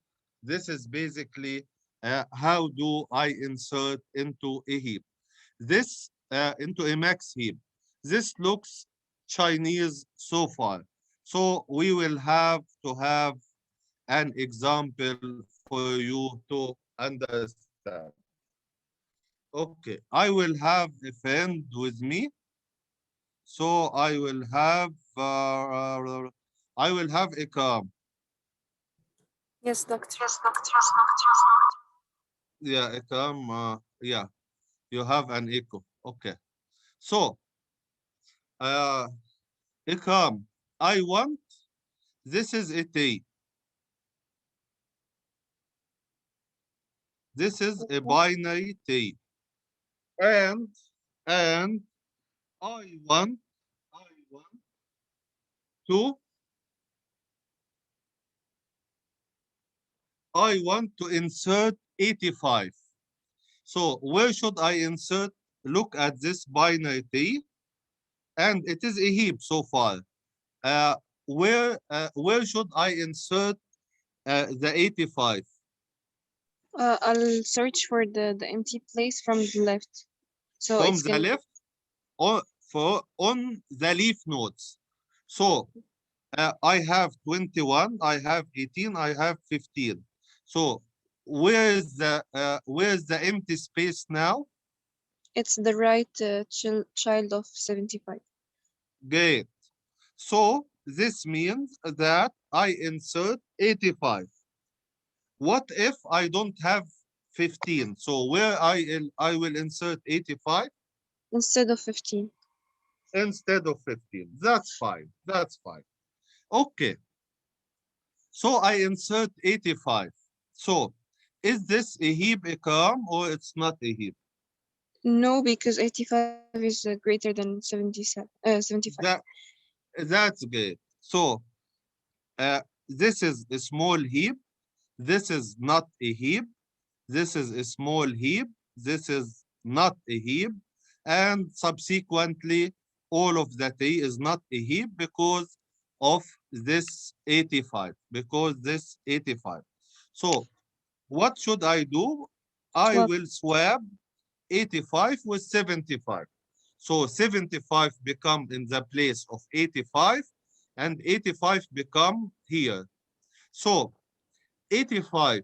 how do I insert into a heap. This into a max heap. This looks Chinese so far. So we will have to have an example for you to understand. Okay, I will have a friend with me. So I will have Ikram. Yes, doctor. Yeah, Ikram. Yeah, you have an echo. Okay. So, Ikram, I want. This is a T. This is a binary T. And I want to insert 85. So where should I insert? Look at this binary T, and it is a heap so far. Where should I insert the 85? I'll search for the empty place from the left. So From it's the gonna left or on the leaf nodes. So I have 21, I have 18, I have 15. So where is the empty space now? it's the right child of 75. Great. So this means that I insert 85. What if I don't have 15? So where I will insert 85 Instead of 15. instead of 15. That's fine. That's fine. Okay. So I insert 85. So is this a heap, Ikram, or it's not a heap? No, because 85 is greater than 75. That's great. So this is a small heap. This is not a heap. This is a small heap. This is not a heap. And subsequently, all of the T is not a heap because of this 85. Because this 85. So what should I do? I Swap. will swap 85 with 75. So 75 become in the place of 85 and 85 become here. So 85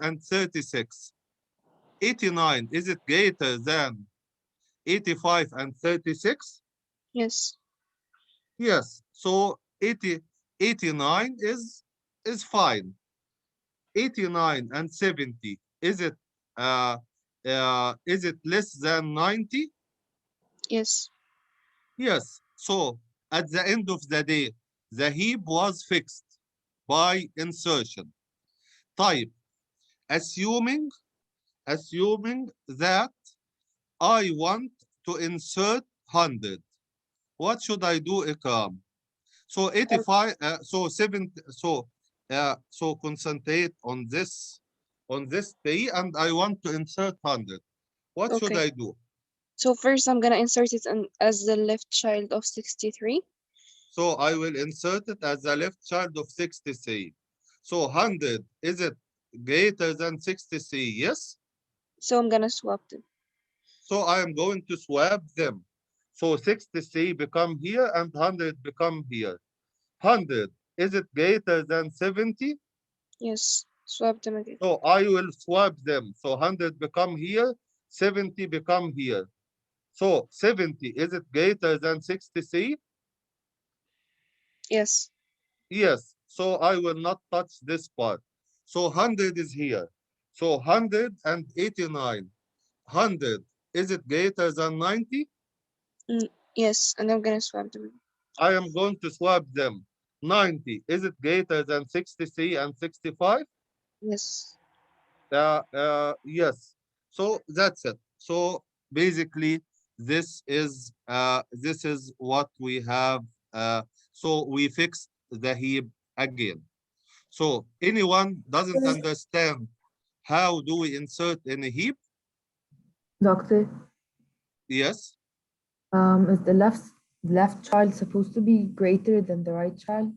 and 36. 89, is it greater than 85 and 36? Yes. Yes. So 89 is fine. 89 and 70, is it less than 90? Yes. Yes. So at the end of the day, the heap was fixed by insertion. Type, assuming that I want to insert 100. What should I do, Ikram? So 85, so 70, so concentrate on this T, and I want to insert 100. What should Okay. I do? So first I'm gonna insert it as the left child of 63. So I will insert it as the left child of 63. So 100, is it greater than 63? Yes. So I'm gonna swap them. So I am going to swap them. So 63 become here and 100 become here. 100, is it greater than 70? Yes. Swap them again. So I will swap them. So 100 become here, 70 become here. So 70, is it greater than 63? Yes. Yes. So I will not touch this part. So 100 is here. So 189. 100, is it greater than 90? Yes. And I'm gonna swap them. I am going to swap them. 90, is it greater than 63 and 65? Yes. Yes. So that's it. So basically, this is what we have. So we fixed the heap again. So anyone doesn't understand how do we insert in a heap? Doctor, Yes. is the left child supposed to be greater than the right child?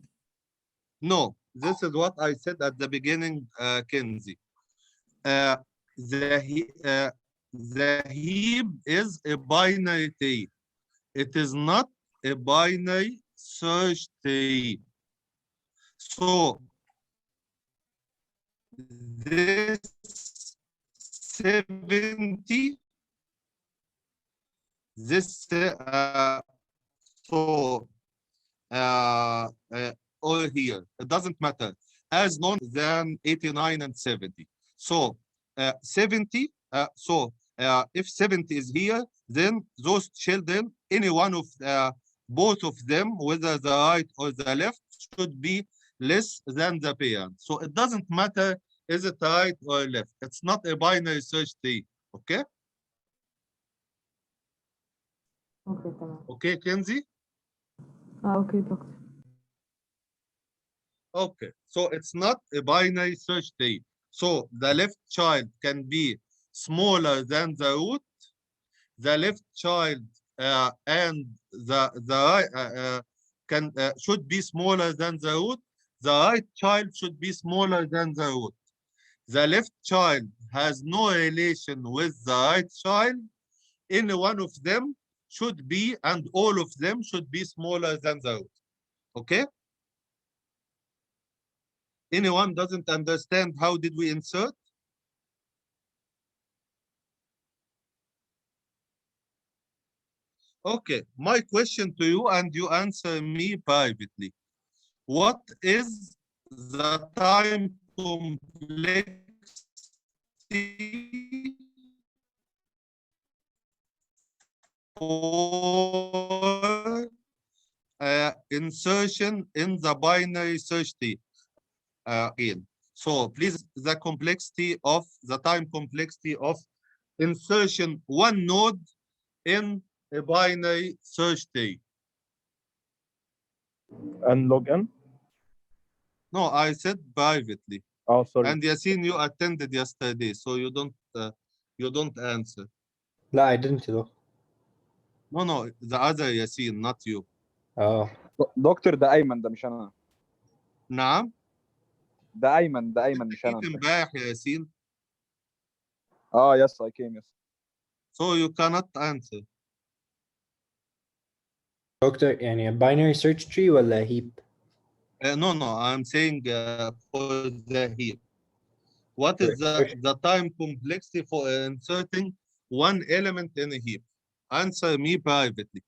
No, this is what I said at the beginning, Kenzie. The heap is a binary T. It is not a binary search tree. So this 70, this so or here, it doesn't matter, as long than 89 and 70. So 70, if 70 is here, then those children, any one of both of them, whether the right or the left, should be less than the parent. So it doesn't matter is it right or left. It's not a binary search tree. Okay? Okay, تمام. Okay, Kenzie? Okay, doctor. Okay, so it's not a binary search tree. So the left child can be smaller than the root. The left child and the right can should be smaller than the root. The right child should be smaller than the root. The left child has no relation with the right child. Any one of them should be, and all of them should be smaller than the root. Okay? Anyone doesn't understand how did we insert? Okay, my question to you, and you answer me privately. What is the time complexity for insertion in the binary search tree? Again, so please, the complexity of the time complexity of insertion one node in a binary search tree. And log in. No, I said privately. Oh, sorry. And Yasin, you attended yesterday, so you don't answer. لا I didn't though. No, the other Yasin, not you. Oh. دكتور ده ايمن ده مش انا. نعم. ده ايمن مش انا. جيت امبارح يا ياسين. Yes, I came, yes. So you cannot answer. Doctor, يعني a binary search tree ولا heap? No, I'm saying for the heap. What is the time complexity for inserting one element in a heap? Answer me privately.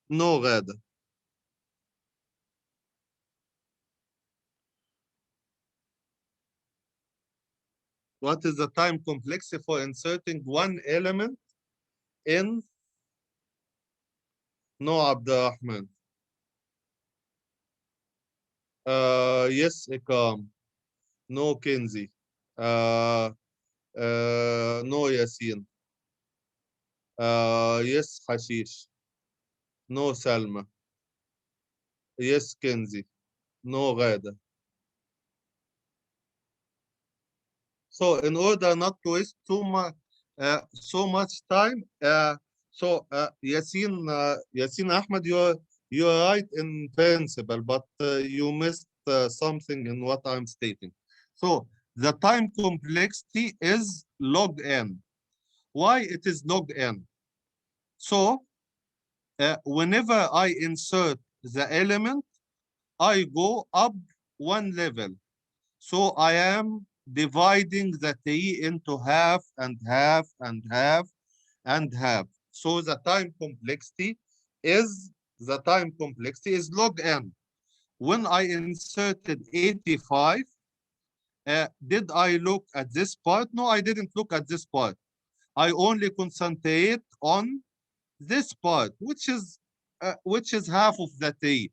No, Ghada. What is the time complexity for inserting one element in? No, Abdurrahman. Yes, Ikram. No, Kenzie. No, Yasin. Yes, Hashish. No, Salma. Yes, Kenzie. No, Ghada. So in order not to waste so much time, Yasin Ahmed, you're right in principle, but you missed something in what I'm stating. So the time complexity is log n. Why it is log n? So whenever I insert the element, I go up one level. So I am dividing the tree into half and half and half and half. So the time complexity is log n. When I inserted 85, did I look at this part? No, I didn't look at this part. I only concentrate on this part, which is half of the tree,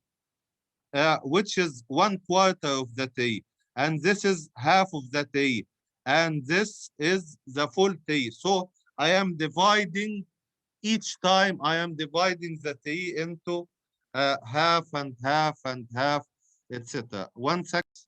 which is 1/4 of the tree. And this is half of the tree, and this is the full tree. So I am dividing, each time I am dividing the tree into half and half and half, etc. 1 second.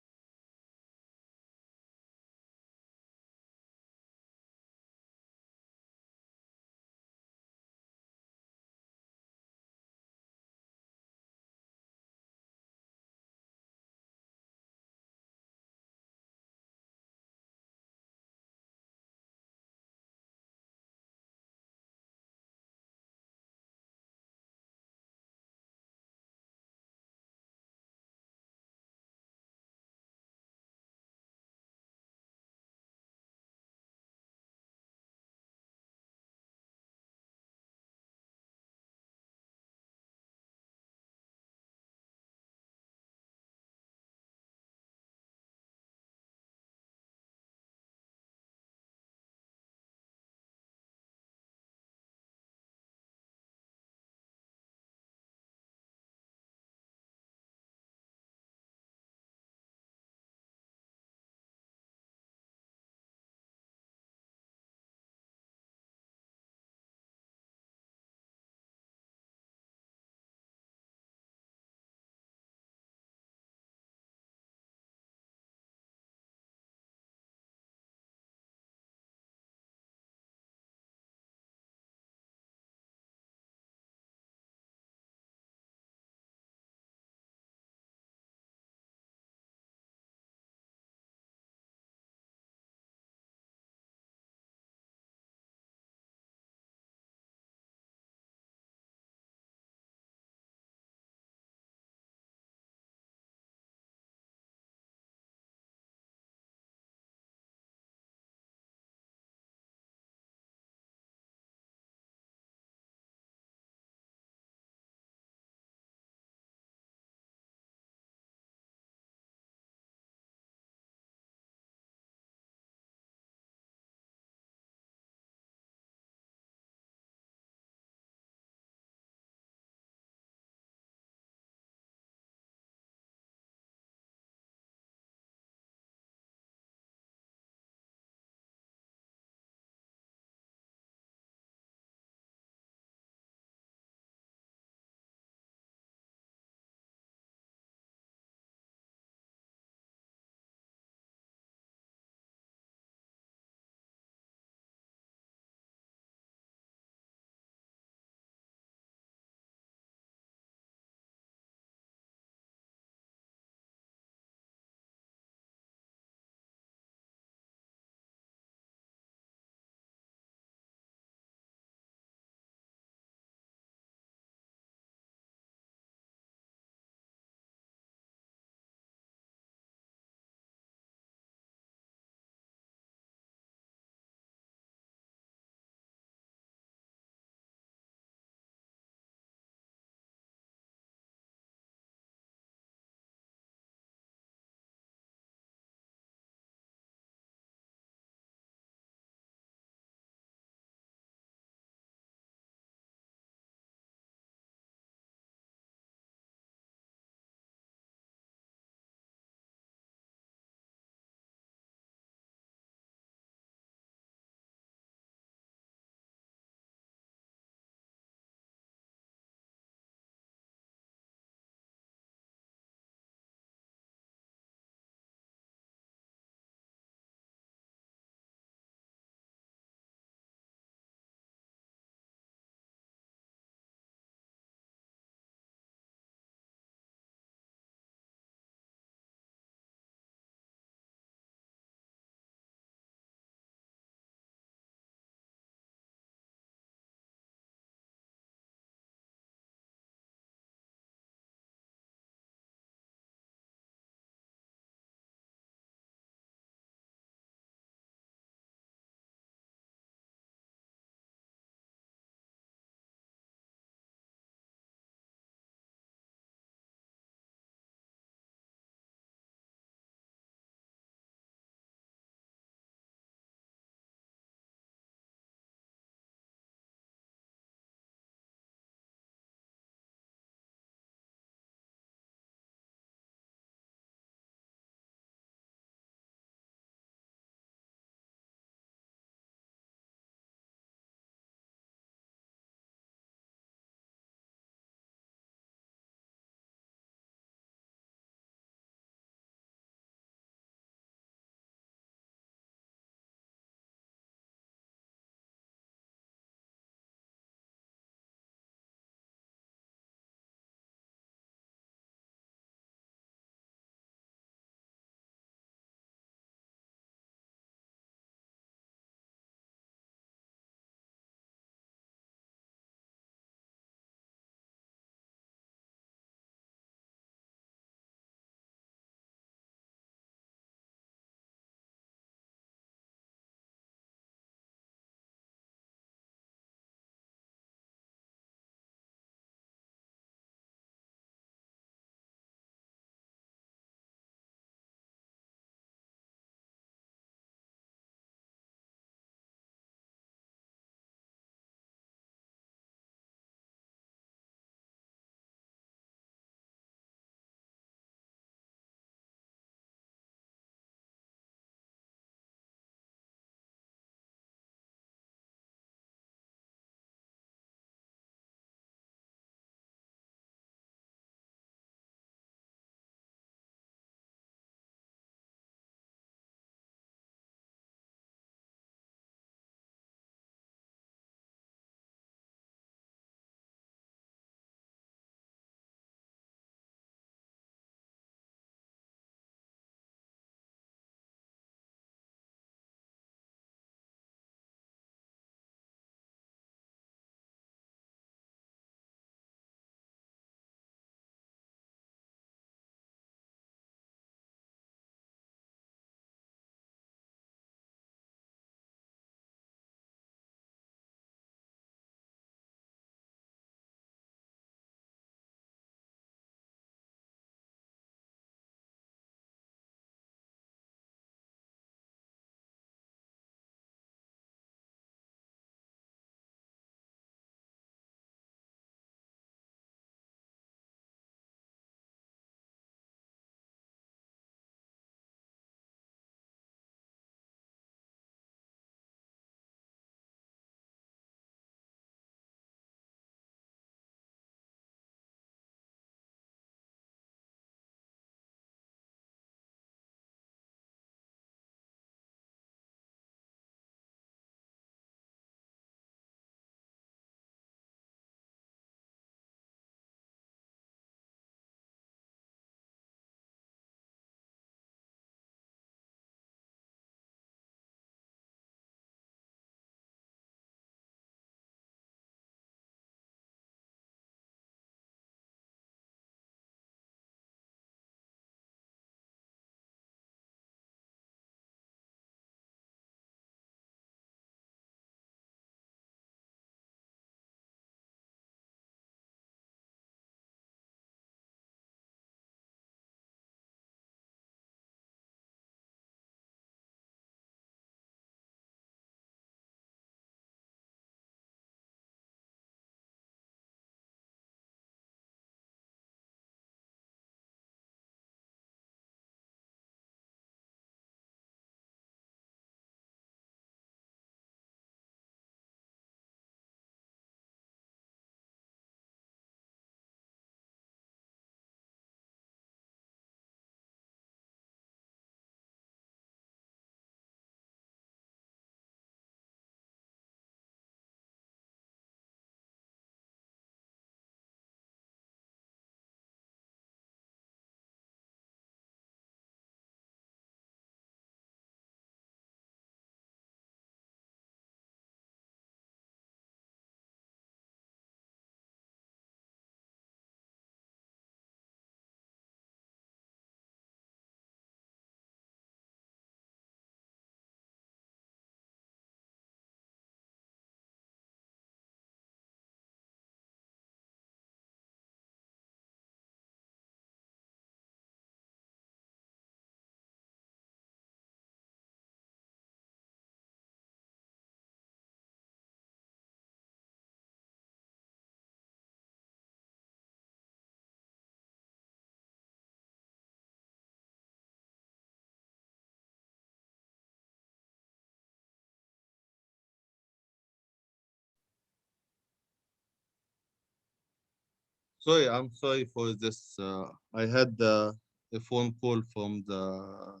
Sorry, I'm sorry for this. I had a phone call from the.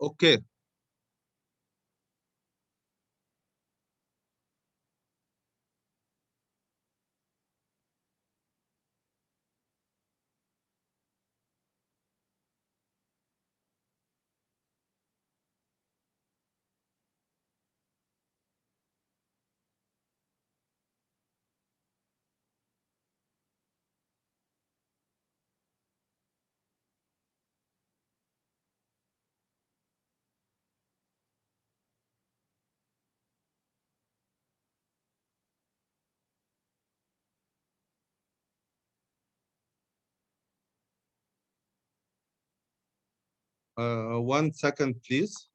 Okay. One second, please.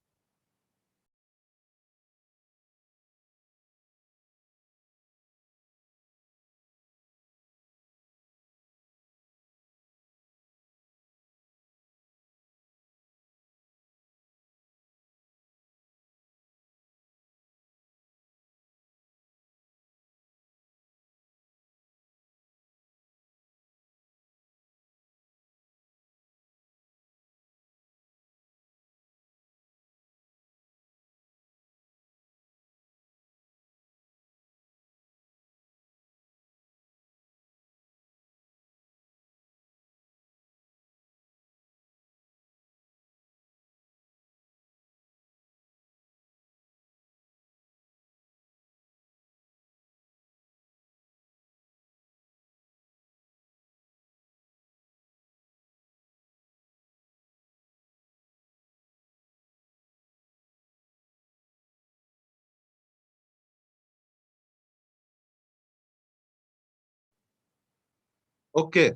Okay.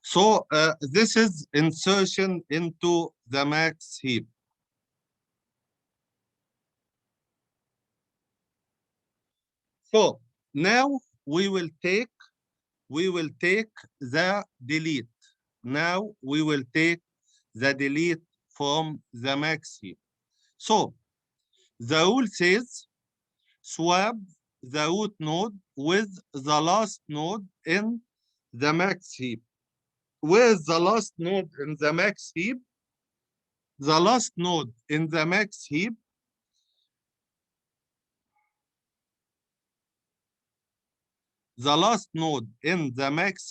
So this is insertion into the max heap. So now we will take the delete. Now we will take the delete from the max heap. So the rule says swap the root node with the last node in the max heap. Where is the last node in the max heap? The last node in the max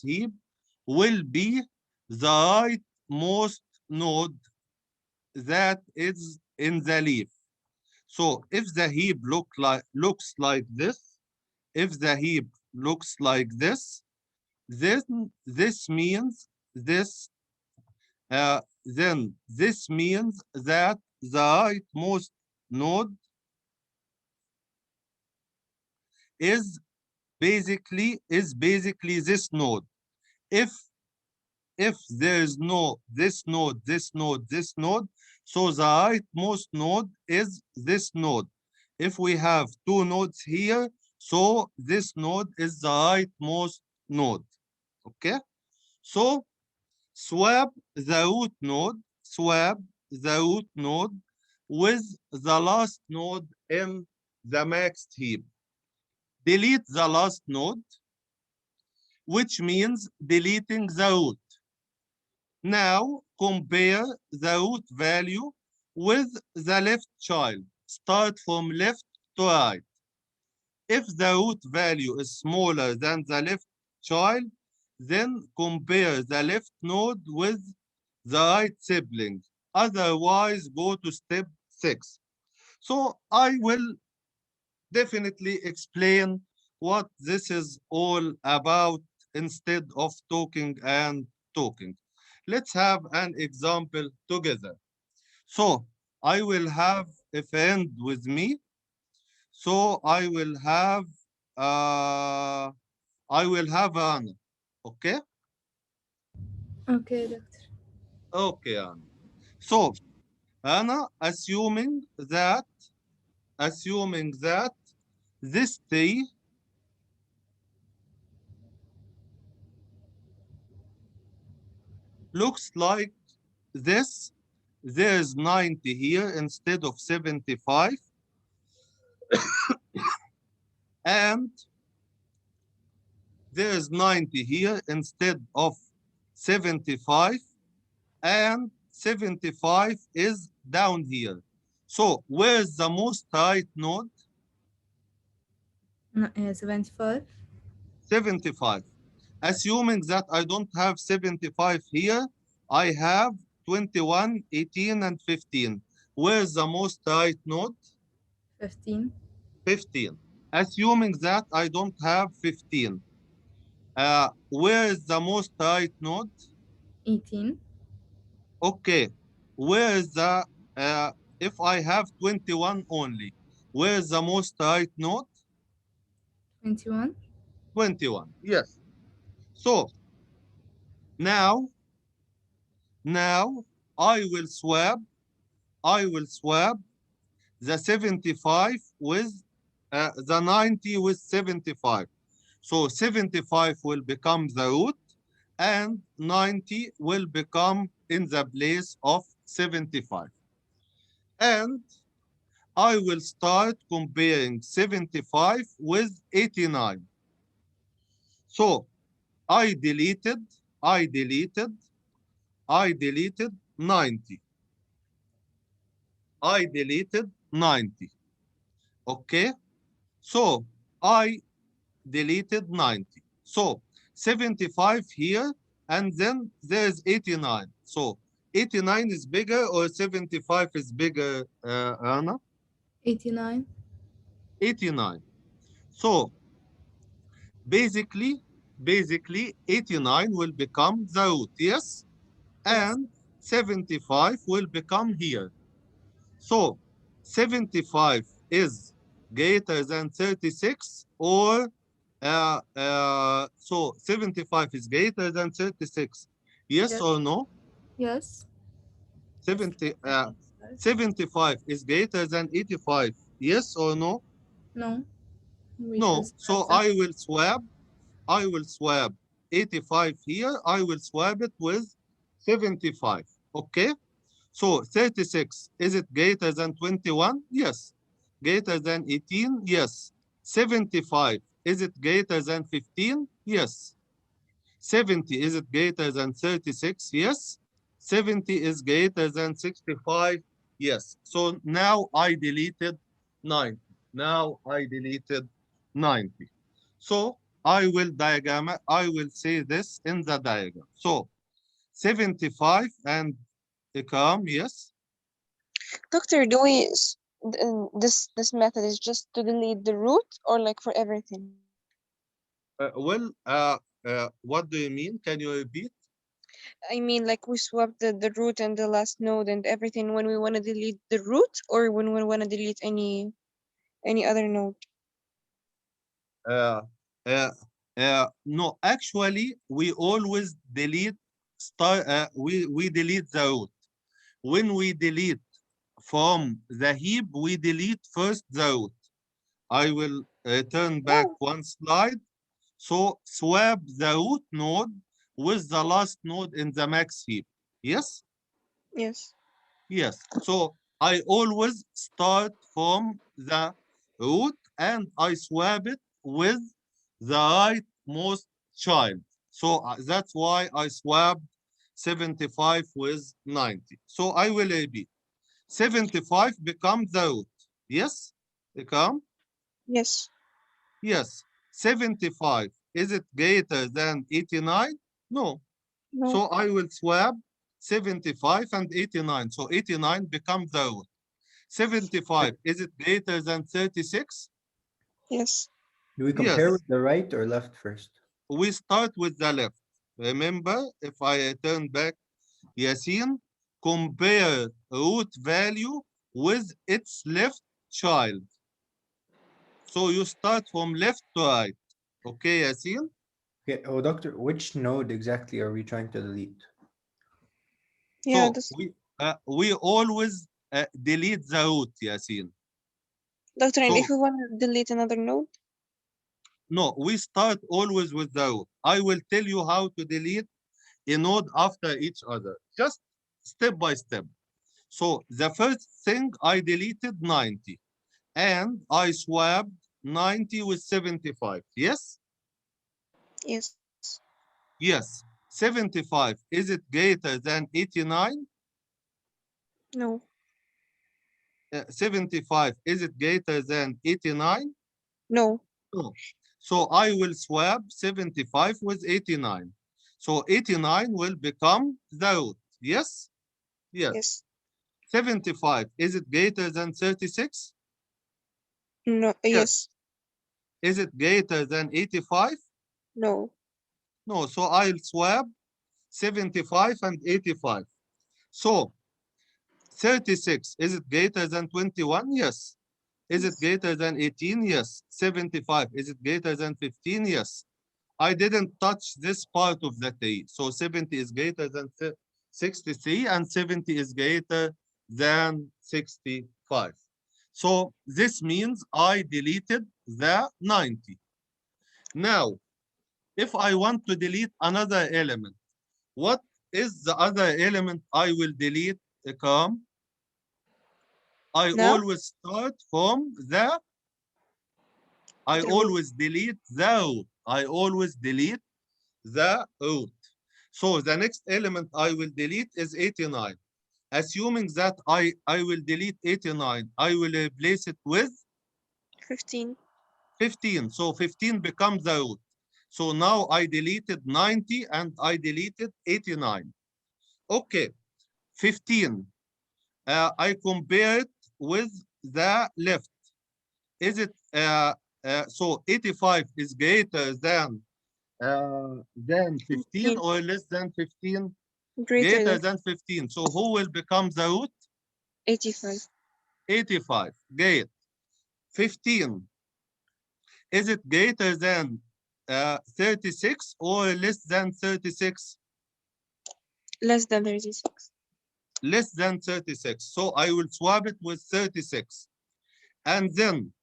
heap will be the rightmost node that is in the leaf. So if the heap looks like this, then this means that the rightmost node is basically this node. If there is no this node, so the rightmost node is this node. If we have two nodes here, so this node is the rightmost node. Okay? So swap the root node with the last node in the maxed heap. Delete the last node, which means deleting the root. Now compare the root value with the left child. Start from left to right. If the root value is smaller than the left child, then compare the left node with the right sibling. Otherwise, go to step 6. So I will definitely explain what this is all about instead of talking. Let's have an example together. So I will have a friend with me. So I will have Anna. Okay? Okay, doctor. Okay, Anna. So Anna, assuming that this tree looks like this. There's 90 here instead of 75. and there is 90 here instead of 75, and 75 is down here. So where is the most right node? 75. 75. Assuming that I don't have 75 here, I have 21, 18, and 15. Where is the most right node? 15. 15. Assuming that I don't have 15. Where is the most right node? 18. Okay. Where is the, if I have 21 only, where is the most right node? 21. 21. Yes. So now I will swap the 75 with the 90 with 75. So 75 will become the root and 90 will become in the place of 75. And I will start comparing 75 with 89. So I deleted 90. I deleted 90. Okay. So I deleted 90. So 75 here, and then there's 89. So 89 is bigger or 75 is bigger, Rana? 89. 89. So basically 89 will become the root, yes? And 75 will become here. So 75 is greater than 36, or so 75 is greater than 36. Yes, Yes. or no? Yes. 75 is greater than 85. Yes or no? No. We No. should So scrap I will swap 85 here. I will swap it with 75. Okay. So 36, is it greater than 21? Yes. Greater than 18? Yes. 75, is it greater than 15? Yes. 70, is it greater than 36? Yes. 70 is greater than 65? Yes. So now I deleted 90. Now I deleted 90. So I will say this in the diagram. So 75 and Ikram, yes. Doctor, do we this method is just to delete the root or like for everything? What do you mean? Can you repeat? I mean, like we swap the root and the last node and everything when we want to delete the root, or when we want to delete any other node. No, actually, we always delete we delete the root. When we delete from the heap, we delete first the root. I will turn back one slide. So swap the root node with the last node in the max heap. Yes? Yes. Yes. So I always start from the root and I swap it with the rightmost child. So that's why I swapped 75 with 90. So I will repeat. 75 becomes the root. Yes? Become? Yes. Yes. 75. Is it greater than 89? No. No. So I will swap 75 and 89. So 89 becomes the root. 75, is it greater than 36? Yes. Do we compare Yes. with the right or left first? We start with the left. Remember, if I turn back, Yasin, compare root value with its left child. So you start from left to right. Okay, Yasin? Okay. Oh, doctor, which node exactly are we trying to delete? Yeah. So we always delete the root, Yasin. Doctor, and So, if we want to delete another node? no, we start always with the root. I will tell you how to delete a node after each other, just step by step. So the first thing, I deleted 90 and I swapped 90 with 75. Yes? Yes. Yes. 75, is it greater than 89? No. 75, is it greater than 89? No. No. So I will swap 75 with 89. So 89 will become the root. Yes? Yes. Yes. 75, is it greater than 36? No. Yes. Is it greater than 85? No. No. So I'll swap 75 and 85. So 36, is it greater than 21? Yes. Is it greater than 18? Yes. 75, is it greater than 15? Yes. I didn't touch this part of the tree. So 70 is greater than 63 and 70 is greater than 65. So this means I deleted the 90. Now, if I want to delete another element, what is the other element I will delete, Ikram? I Now? always start from the, I The root. always delete the root. I always delete the root. So the next element I will delete is 89. Assuming that I will delete 89, I will replace it with 15. 15. So 15 becomes the root. So now I deleted 90 and I deleted 89. Okay, 15. I compare it with the left. Is it, so 85 is greater than 15 or less than 15? Greater than 15. So who will become the root? 85. 85. Great. 15. Is it greater than 36 or less than 36? Less than 36. Less than 36. So I will swap it with 36. And then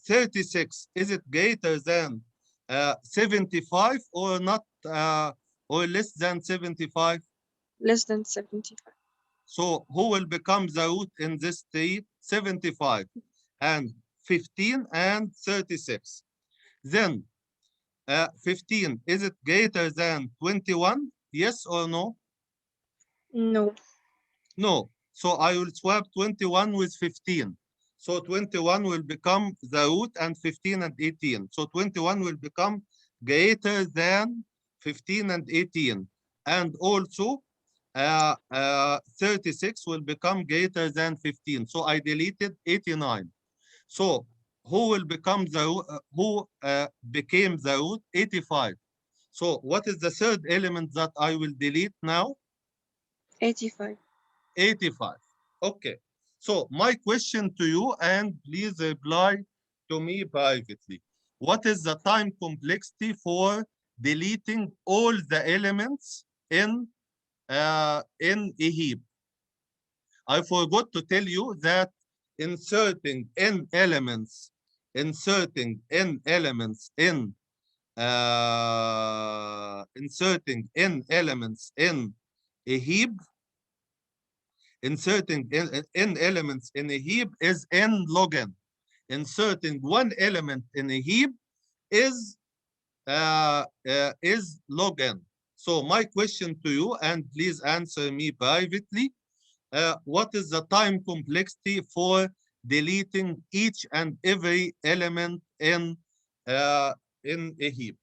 36, is it greater than 75 or not, or less than 75? Less than 75. So who will become the root in this tree? 75 and 15 and 36. Then 15, is it greater than 21? Yes or no? No. No. So I will swap 21 with 15. So 21 will become the root and 15 and 18. So 21 will become greater than 15 and 18. And also 36 will become greater than 15. So I deleted 89. So who will become the who became the root? 85. So what is the third element that I will delete now? 85. 85. Okay. So my question to you, and please reply to me privately. What is the time complexity for deleting all the elements in a heap? I forgot to tell you that inserting n elements in inserting n elements in a heap, inserting n elements in a heap is n log n. Inserting one element in a heap is log n. So my question to you, and please answer me privately, what is the time complexity for deleting each and every element in a heap?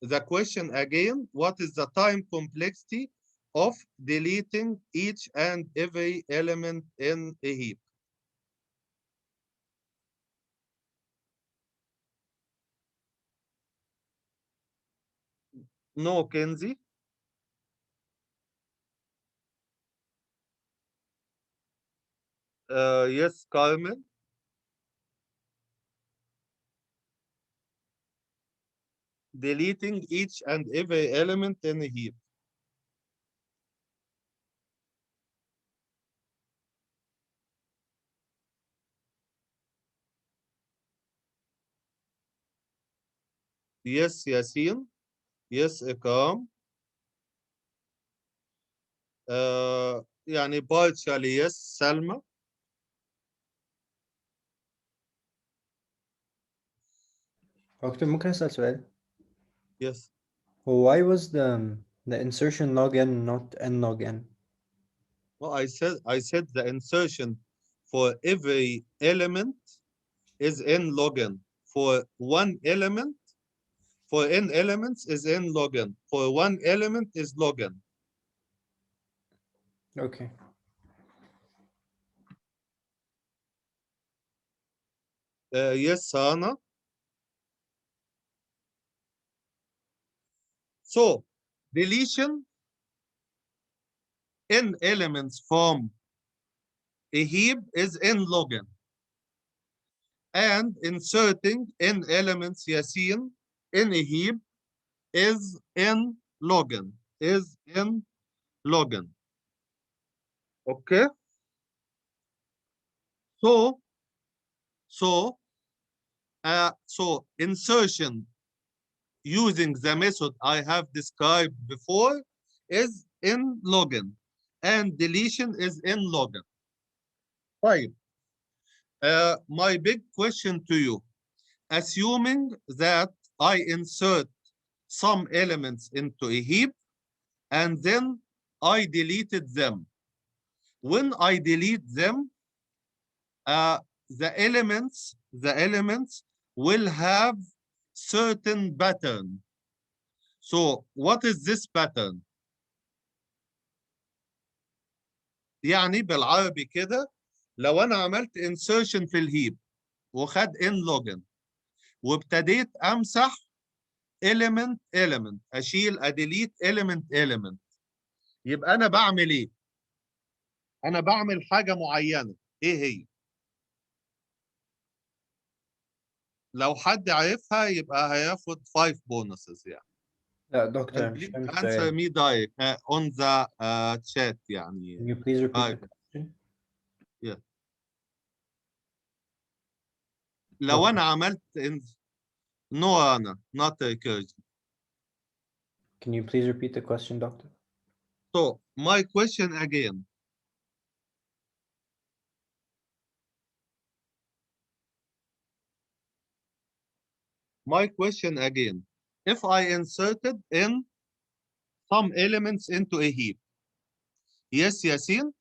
The question again, what is the time complexity of deleting each and every element in a heap? No, Kenzie? Yes, Carmen? Deleting each and every element in a heap. Yes, Yasin. Yes, Ikram. يعني partially yes. سلمى. دكتور ممكن أسأل سؤال؟ Yes. Why was the insertion log n not n log n? Well, I said the insertion for every element is n log n. For one element, for n elements is n log n. For one element is log n. Okay. Yes, Hannah. So deletion n elements from a heap is n log n. And inserting n elements, Yasin, in a heap is n log n. Is n log n. Okay. So insertion using the method I have described before is n log n, and deletion is n log n. Right. My big question to you, assuming that I insert some elements into a heap and then I deleted them. When I delete them, the elements will have certain pattern. So what is this pattern? يعني بالعربي كده لو انا عملت insertion في الهيب وخد n login وابتديت امسح element اشيل اديليت element يبقى انا بعمل ايه؟ انا بعمل حاجه معينه، ايه هي؟ لو حد عارفها يبقى هياخد 5 bonuses يعني. لا دكتور And مش please فاهم answer السؤال. me direct on the chat Can يعني. you please repeat the question? Yeah. لو انا عملت no انا not recursion. Can you please repeat the question, doctor? So my question again. My question again. If I inserted in some elements into a heap. Yes, Yasin.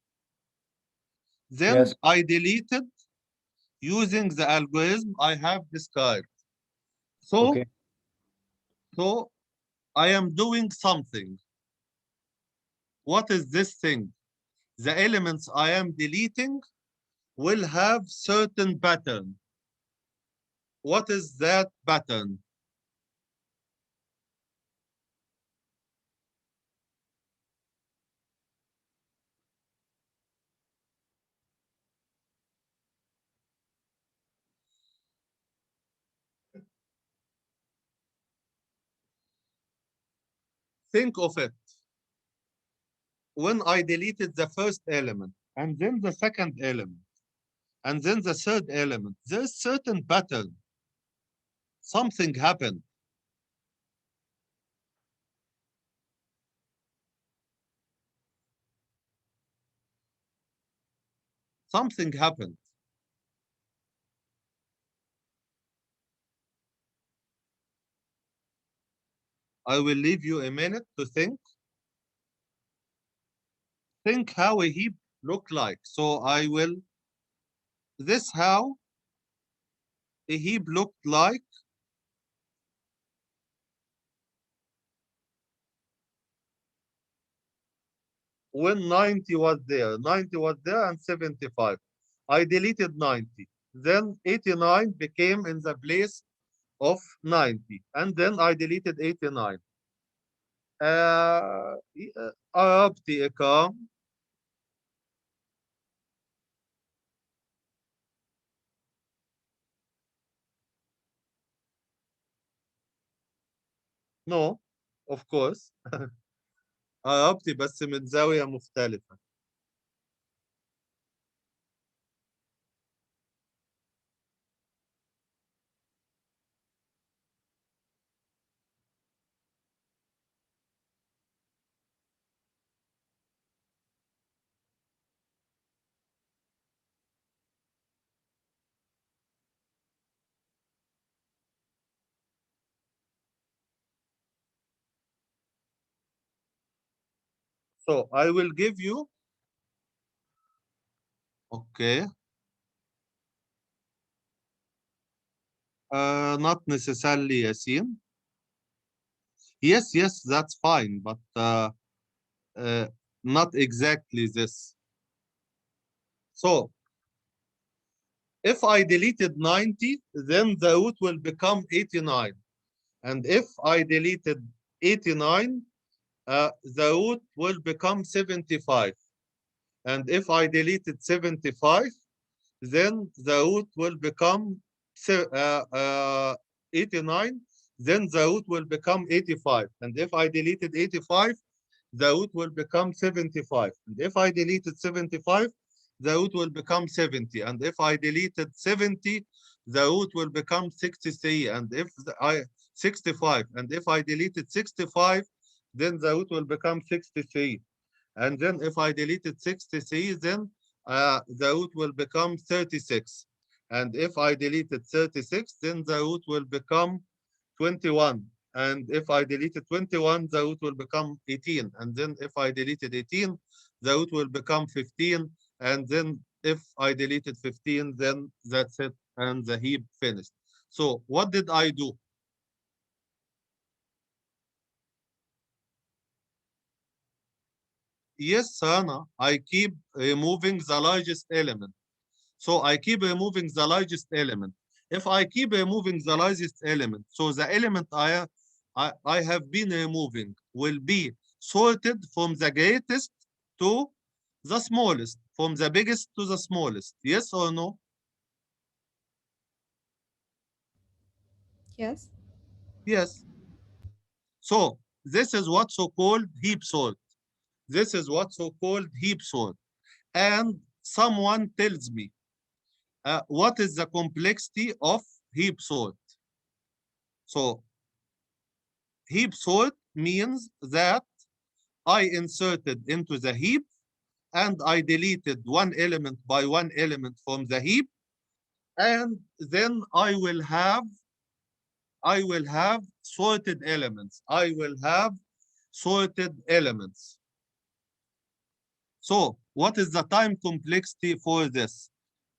Then Yes. I deleted using the algorithm I have described. So, Okay. so I am doing something. What is this thing? The elements I am deleting will have certain pattern. What is that pattern? Think of it. When I deleted the first element, and then the second element, and then the third element, there's certain pattern. Something happened. Something happened. I will leave you a minute to think. Think how a heap look like. So I will, this how a heap looked like when 90 was there. 90 was there and 75. I deleted 90. Then 89 became in the place of 90. And then I deleted 89. قربت إكرام. No, of course. قربت بس من زاوية مختلفة. So I will give you, okay. Not necessarily Yasin. Yes, yes, that's fine, but not exactly this. So if I deleted 90, then the root will become 89. And if I deleted 89, the root will become 75. And if I deleted 75, then the root will become 89, then the root will become 85. And if I deleted 85, the root will become 75. And if I deleted 75, the root will become 70. And if I deleted 70, the root will become 63. And if 65, and if I deleted 65, then the root will become 63. And then if I deleted 63, then the root will become 36. And if I deleted 36, then the root will become 21. And if I deleted 21, the root will become 18. And then if I deleted 18, the root will become 15. And then if I deleted 15, then that's it. And the heap finished. So what did I do? Yes, Sana, I keep removing the largest element. So I keep removing the largest element. If I keep removing the largest element, so the element I have been removing will be sorted from the greatest to the smallest, from the biggest to the smallest. Yes or no? Yes. Yes. So this is what's so-called heap sort. This is what's so-called heap sort. And someone tells me, what is the complexity of heap sort? So heap sort means that I inserted into the heap and I deleted one element by one element from the heap, and then I will have sorted elements. I will have sorted elements. So what is the time complexity for this?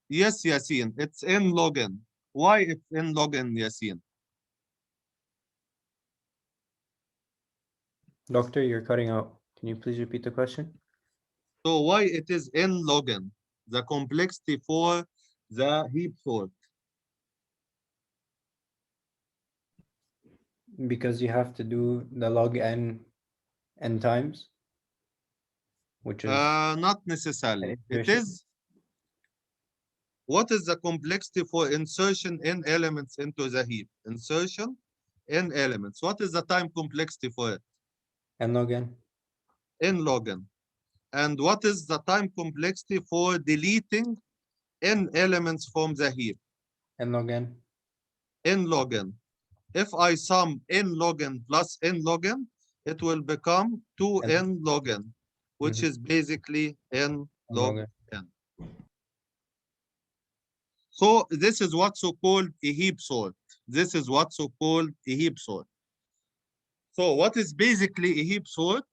Yes, Yasin, it's n log n. Why it's n log n, Yasin? Doctor, you're cutting out. Can you please repeat the question? So why it is n log n, the complexity for the heap sort? Because you have to do the log n times, which is Not necessarily. an It iteration. is, what is the complexity for insertion in elements into the heap? Insertion in elements. What is the time complexity for it? n log n. N log n. And what is the time complexity for deleting n elements from the heap? N log n. N log n. If I sum n log n plus n log n, it will become 2n log n, which is basically n log n. So this is what's so-called a heap sort. This is what's so-called a heap sort. So what is basically a heap sort?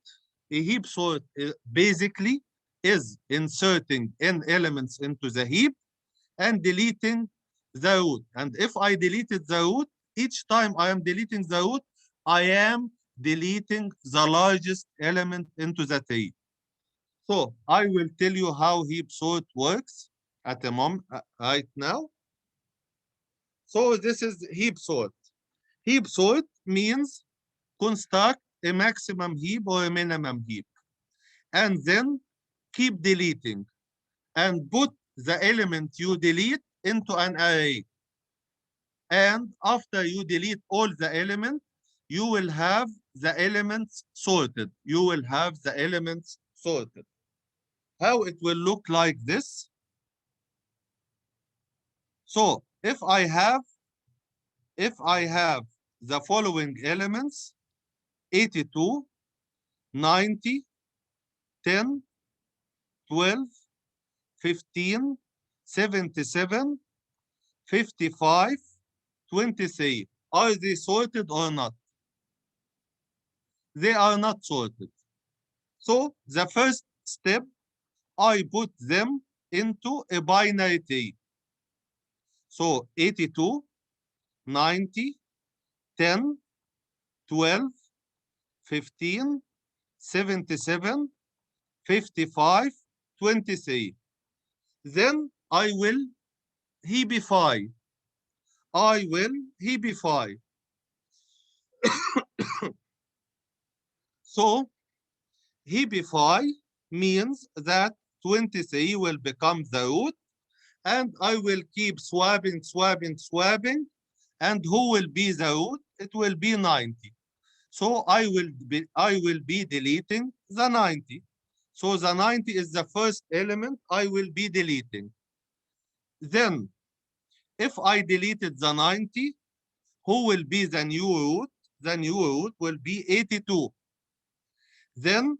A heap sort basically is inserting n elements into the heap and deleting the root. And if I deleted the root, each time I am deleting the root, I am deleting the largest element into the tree. So I will tell you how heap sort works at the moment right now. So this is heap sort. Heap sort means construct a maximum heap or a minimum heap, and then keep deleting and put the element you delete into an array. And after you delete all the elements, you will have the elements sorted. You will have the elements sorted. How it will look like this? So if I have the following elements, 82, 90, 10, 12, 15, 77, 55, 23. Are they sorted or not? They are not sorted. So the first step, I put them into a binary tree. So 82, 90, 10, 12, 15, 77, 55, 23. Then I will heapify. I will heapify. So heapify means that 23 will become the root, and I will keep swapping, and who will be the root? It will be 90. So I will be deleting the 90. So the 90 is the first element I will be deleting. Then, if I deleted the 90, who will be the new root? The new root will be 82. Then,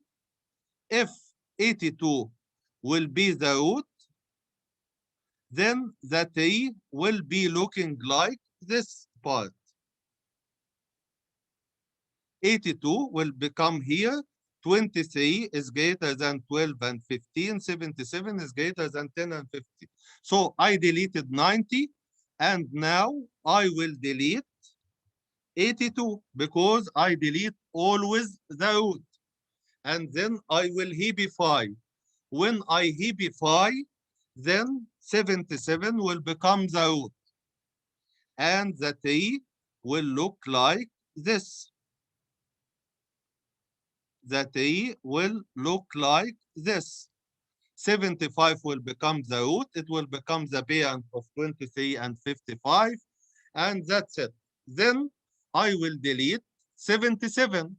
if 82 will be the root, then the tree will be looking like this part. 82 will become here. 23 is greater than 12 and 15. 77 is greater than 10 and 50. So I deleted 90, and now I will delete 82 because I delete always the root. And then I will heapify. When I heapify, then 77 will become the root. And the tree will look like this. The tree will look like this. 75 will become the root. It will become the parent of 23 and 55. And that's it. Then I will delete 77.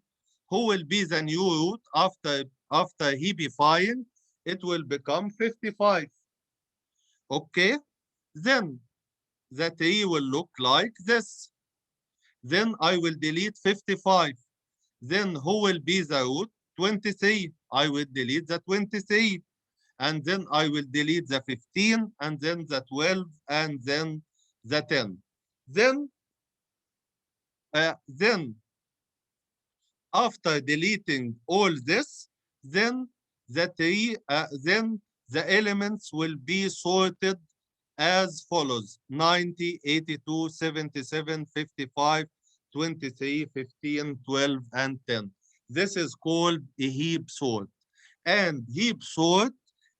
Who will be the new root after heapifying? It will become 55. Okay? Then the tree will look like this. Then I will delete 55. Then who will be the root? 23. I will delete the 23. And then I will delete the 15, and then the 12, and then the 10. Then after deleting all this, then the elements will be sorted as follows: 90, 82, 77, 55, 23, 15, 12, and 10. This is called a heap sort. And heap sort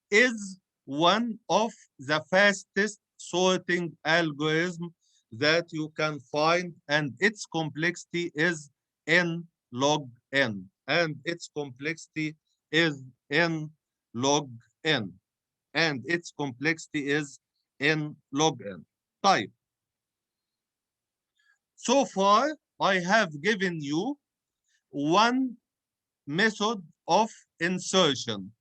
is one of the fastest sorting algorithm that you can find, and its complexity is n log n. And its complexity is n log n. And its complexity is n log n. Type. So far, I have given you one method of insertion.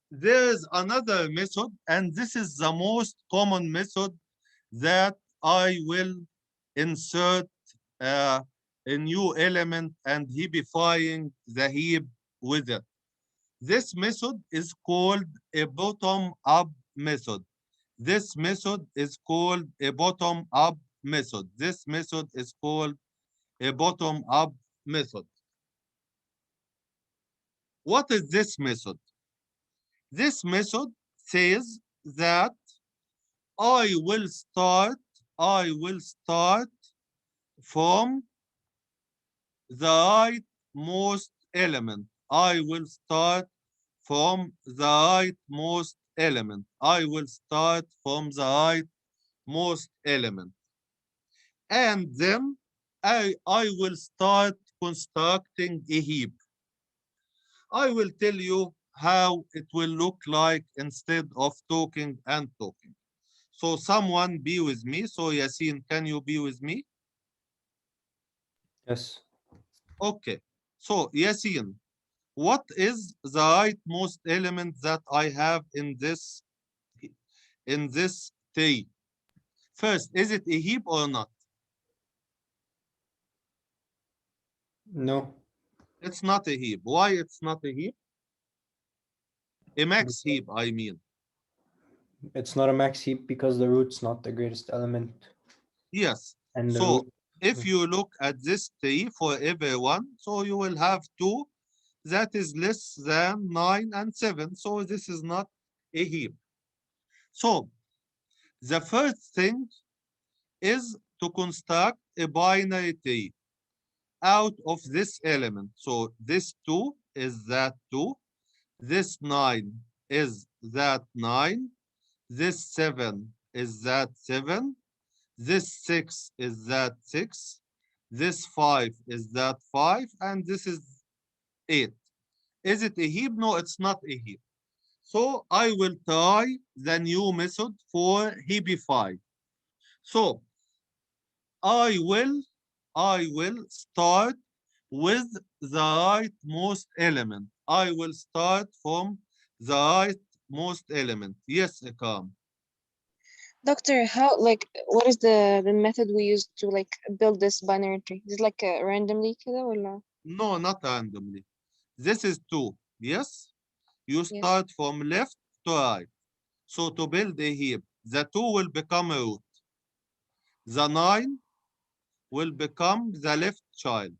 There is another method, and this is the most common method that I will insert a new element and heapifying the heap with it. This method is called a bottom-up method. This method is called a bottom-up method. This method is called a bottom-up method. What is this method? This method says that I will start from the rightmost element. I will start from the rightmost element. I will start from the rightmost element. And then I will start constructing a heap. I will tell you how it will look like instead of talking and talking. So someone be with me. So Yasin, can you be with me? Yes. Okay. So Yasin, what is the rightmost element that I have in this tree? First, is it a heap or not? No. It's not a heap. Why it's not a heap? A max heap, I mean. It's not a max heap because the root's not the greatest element. Yes. And so if you look at this tree for everyone, so you will have 2. that is less than 9 and 7. So this is not a heap. So the first thing is to construct a binary tree out of this element. So this 2 is that 2, this 9 is that 9, this 7 is that 7, this 6 is that 6, this 5 is that 5, and this is 8. Is it a heap? No, it's not a heap. So I will try the new method for heapify. So I will start with the rightmost element. I will start from the rightmost element. Yes, Ikram. Doctor, how, like, what is the method we use to like build this binary tree? Is it like randomly كده ولا? No, not randomly. This is 2. Yes? You Yes. start from left to right. So to build a heap, the 2 will become a root. The 9 will become the left child.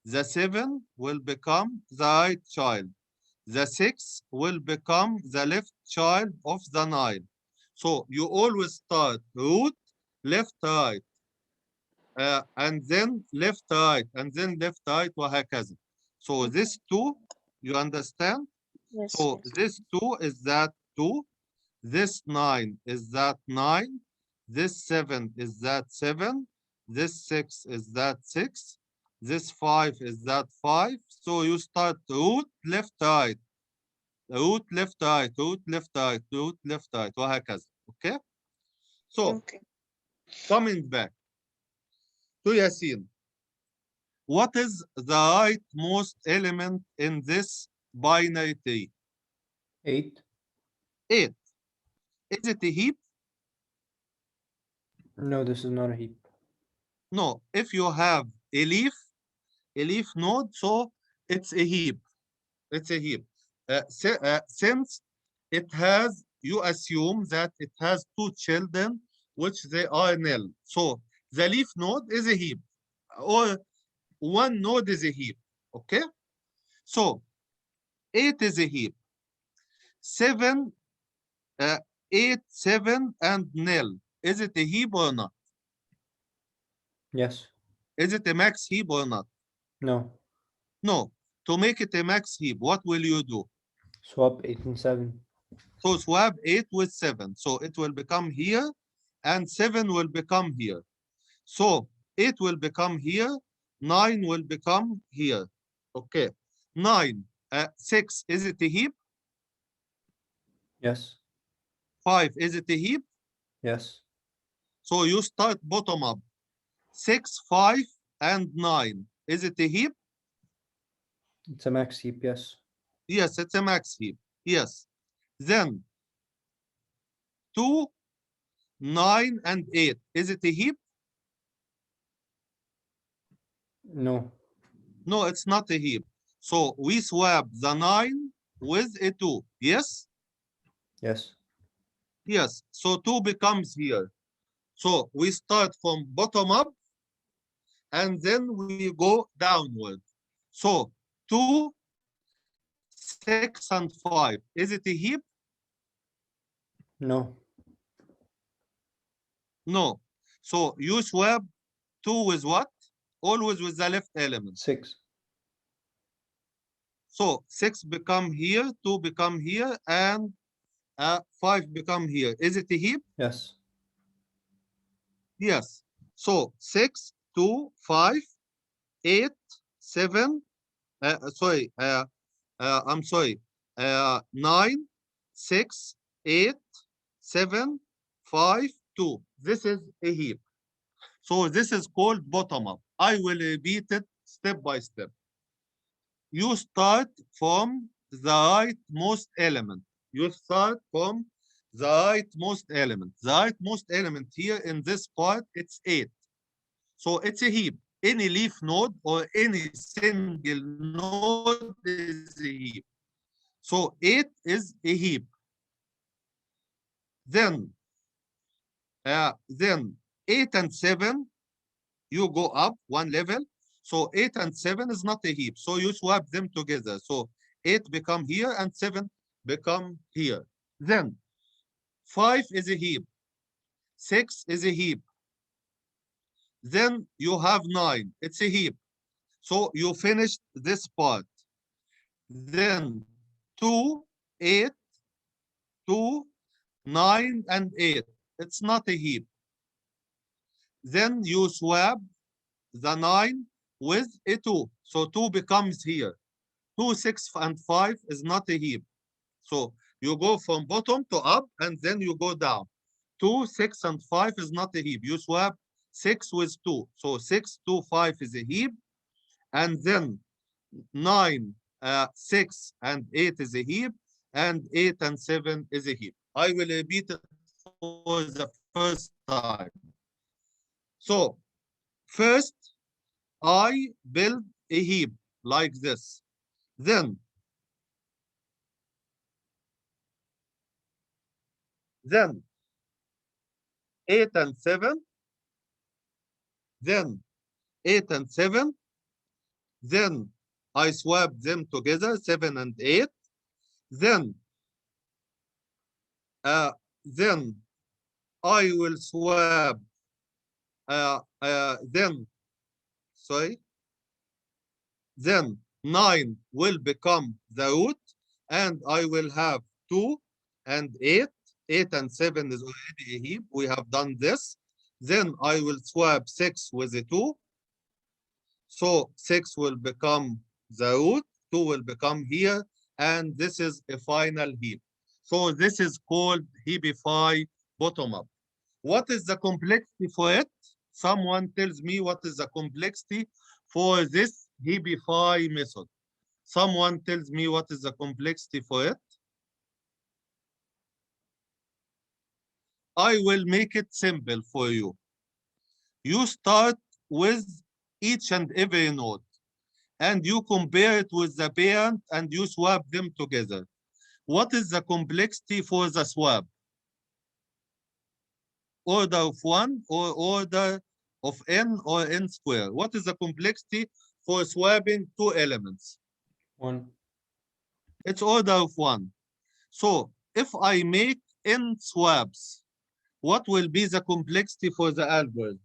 The 7 will become the right child. The 6 will become the left child of the 9. So you always start root, left, right, and then left, right, and then left, right, وهكذا. So this 2, you understand? Yes. So this 2 is that 2, this 9 is that 9, this 7 is that 7, this 6 is that 6, this 5 is that 5. So you start root, left, right, root, left, right, root, left, right, root, left, right, وهكذا. Okay? So Okay. coming back to Yasin, what is the rightmost element in this binary tree? 8. 8. Is it a heap? No, this is not a heap. No. If you have a leaf node, so it's a heap. It's a heap. Since it has, you assume that it has 2 children, which they are nil. So the leaf node is a heap, or one node is a heap. Okay? So 8 is a heap. 7, 8, 7, and nil. Is it a heap or not? Yes. Is it a max heap or not? No. No. To make it a max heap, what will you do? Swap 8 and 7. So swap 8 with 7. So it will become here, and 7 will become here. So 8 will become here, 9 will become here. Okay. 9, 6, is it a heap? Yes. 5, is it a heap? Yes. So you start bottom up. 6, 5, and 9. Is it a heap? It's a max heap, yes. Yes, it's a max heap. Yes. Then 2, 9, and 8. Is it a heap? No. No, it's not a heap. So we swap the 9 with a 2. Yes? Yes. Yes. So 2 becomes here. So we start from bottom up, and then we go downward. So 2, 6, and 5. Is it a heap? No. No. So you swap 2 with what? Always with the left element. 6. So 6 become here, 2 become here, and 5 become here. Is it a heap? Yes. Yes. So 6, 2, 5, 8, 7, I'm sorry, 9, 6, 8, 7, 5, 2. This is a heap. So this is called bottom up. I will repeat it step by step. You start from the rightmost element. You start from the rightmost element. The rightmost element here in this part, it's 8. So it's a heap. Any leaf node or any single node is a heap. So 8 is a heap. Then 8 and 7, you go up one level. So 8 and 7 is not a heap. So you swap them together. So 8 become here and 7 become here. Then 5 is a heap. 6 is a heap. Then you have 9. It's a heap. So you finished this part. Then 2, 8, 2, 9, and 8. It's not a heap. Then you swap the 9 with a 2. So 2 becomes here. 2, 6, and 5 is not a heap. So you go from bottom to up and then you go down. 2, 6, and 5 is not a heap. You swap 6 with 2. So 6, 2, 5 is a heap. And then 9, 6, and 8 is a heap. And 8 and 7 is a heap. I will repeat it for the first time. So first, I build a heap like this. Then 8 and 7. Then 8 and 7. Then I swap them together, 7 and 8. Then I will swap then 9 will become the root, and I will have 2 and 8. 8 and 7 is already a heap. We have done this. Then I will swap 6 with a 2. So 6 will become the root, 2 will become here, and this is a final heap. So this is called heapify bottom up. What is the complexity for it? Someone tells me what is the complexity for this heapify method. Someone tells me what is the complexity for it. I will make it simple for you. You start with each and every node, and you compare it with the parent, and you swap them together. What is the complexity for the swap? Order of 1 or order of n or n squared? What is the complexity for swapping 2 elements? 1. It's order of 1. So if I make n swaps, what will be the complexity for the algorithm?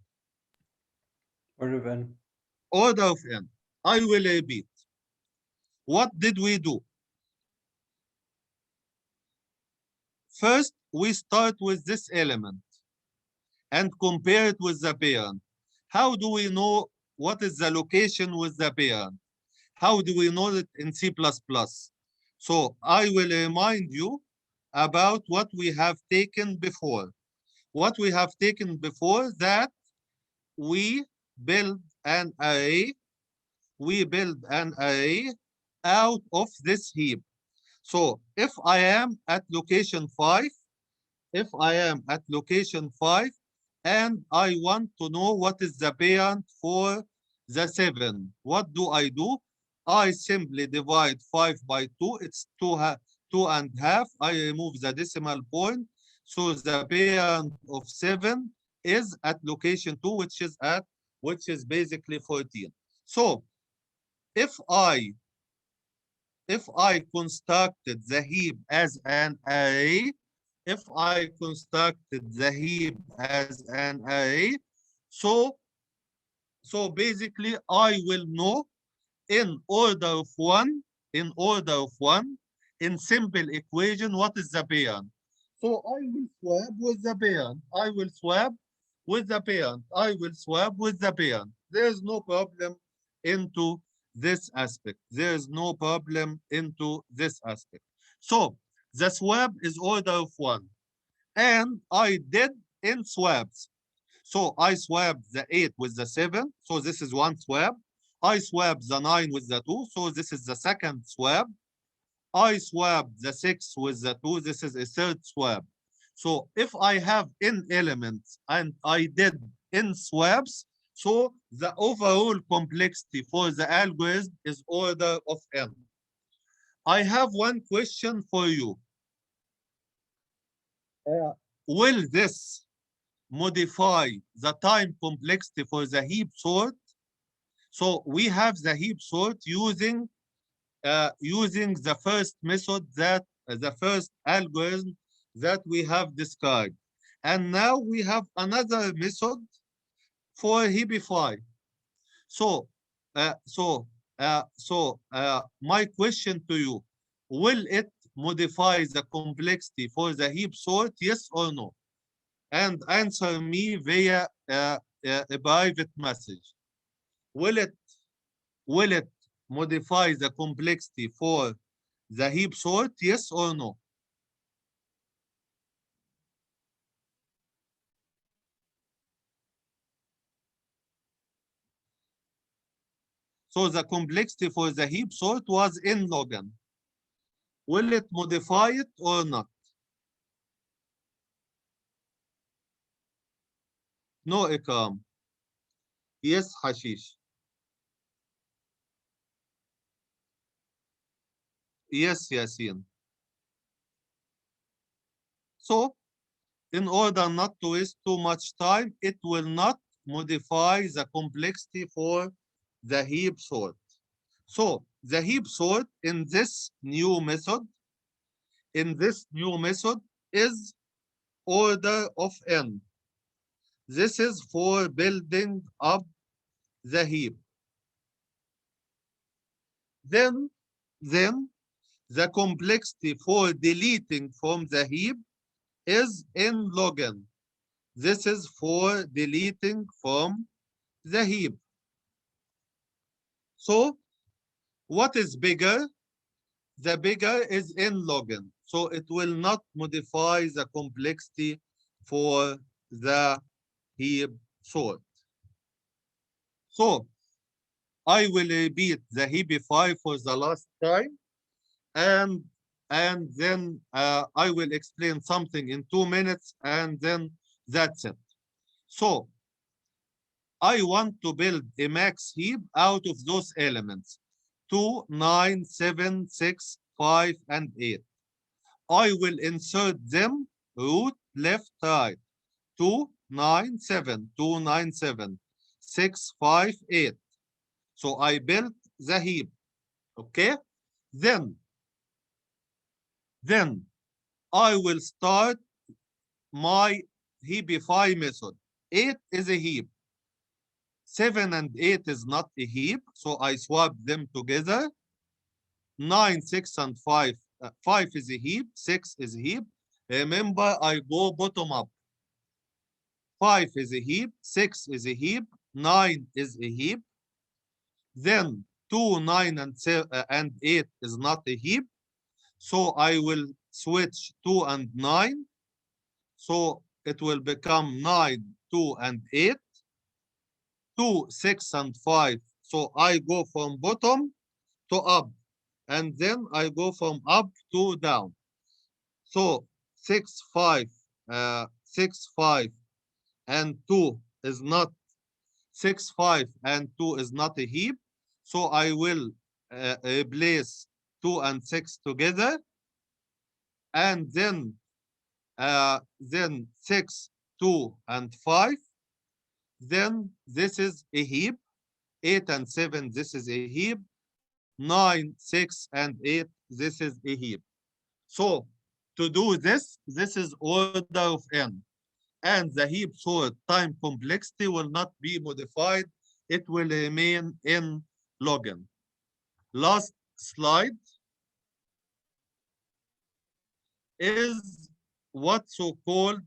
Order of n. Order of n. I will repeat. What did we do? First, we start with this element and compare it with the parent. How do we know what is the location with the parent? How do we know it in C++? So I will remind you about what we have taken before. What we have taken before, that we build an array. We build an array out of this heap. So if I am at location 5, and I want to know what is the parent for the 7, what do? I simply divide 5 by 2. It's 2.5. I remove the decimal point. So the parent of 7 is at location 2, which is basically 14. So if I constructed the heap as an array, so basically I will know in order of 1, in simple equation, what is the parent. So I will swap with the parent. There's no problem into this aspect. So the swap is order of 1. And I did n swaps. So I swapped the 8 with the 7. So this is one swap. I swapped the 9 with the 2. So this is the second swap. I swapped the 6 with the 2. This is a third swap. So if I have n elements and I did n swaps, so the overall complexity for the algorithm is order of n. I have one question for you. Will this modify the time complexity for the heap sort? So we have the heap sort using the first method that the first algorithm that we have described. And now we have another method for heapify. So, my question to you, will it modify the complexity for the heap sort, yes or no? And answer me via a private message. Will it modify the complexity for the heap sort, yes or no? So the complexity for the heap sort was n log n. Will it modify it or not? No, Ikram. Yes, Hashish. Yes, Yasin. So, in order not to waste too much time, it will not modify the complexity for the heap sort. So, the heap sort in this new method is order of n. This is for building up the heap. Then the complexity for deleting from the heap is n log n. This is for deleting from the heap. So what is bigger? The bigger is n log n. So it will not modify the complexity for the heap sort. So I will repeat the heapify for the last time, and then I will explain something in 2 minutes, and then that's it. So I want to build a max heap out of those elements 2, 9, 7, 6, 5, and 8. I will insert them root, left, right. 2, 9, 7, 2, 9, 7, 6, 5, 8. So I built the heap. Okay? Then I will start my heapify method. 8 is a heap. 7 and 8 is not a heap, so I swap them together. 9, 6, and 5. 5 is a heap, 6 is a heap. Remember, I go bottom up. 5 is a heap, 6 is a heap, 9 is a heap. Then 2, 9, and 8 is not a heap. So I will switch 2 and 9. So it will become 9, 2, and 8. 2, 6, and 5. So I go from bottom to up. And then I go from up to down. So 6, 5, 6, 5, and 2 is not 6, 5, and 2 is not a heap. So I will replace 2 and 6 together. And then 6, 2, and 5. Then this is a heap. 8 and 7, this is a heap. 9, 6, and 8, this is a heap. So to do this is order of n. And the heap sort time complexity will not be modified. It will remain in log n. Last slide is what so-called,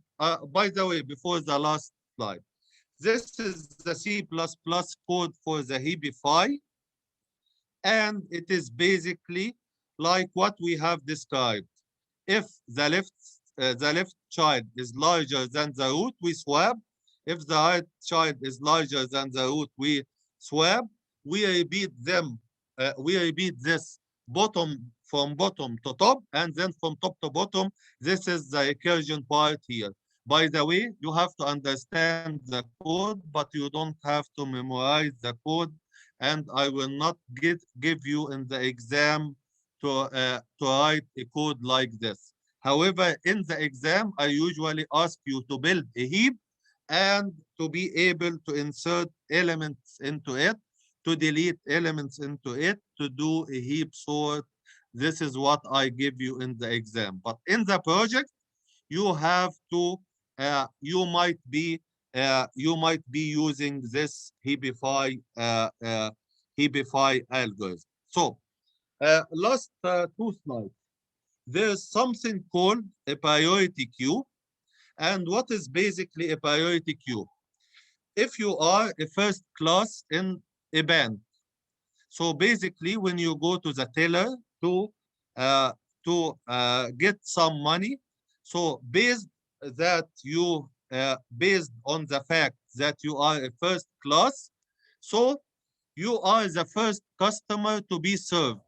by the way, before the last slide, this is the C++ code for the heapify. And it is basically like what we have described. If the left child is larger than the root, we swap. If the right child is larger than the root, we swap. We repeat them. We repeat this from bottom to top, and then from top to bottom. This is the recursion part here. By the way, you have to understand the code, but you don't have to memorize the code. And I will not give you in the exam to write a code like this. However, in the exam, I usually ask you to build a heap and to be able to insert elements into it. to delete elements into it, to do a heap sort. This is what I give you in the exam. But in the project, you have to, you might be using this Heapify algorithm. So last two slides. There's something called a priority queue. And what is basically a priority queue? If you are a first class in a bank, so basically when you go to the teller to get some money, so based on the fact that you are a first class, so you are the first customer to be served.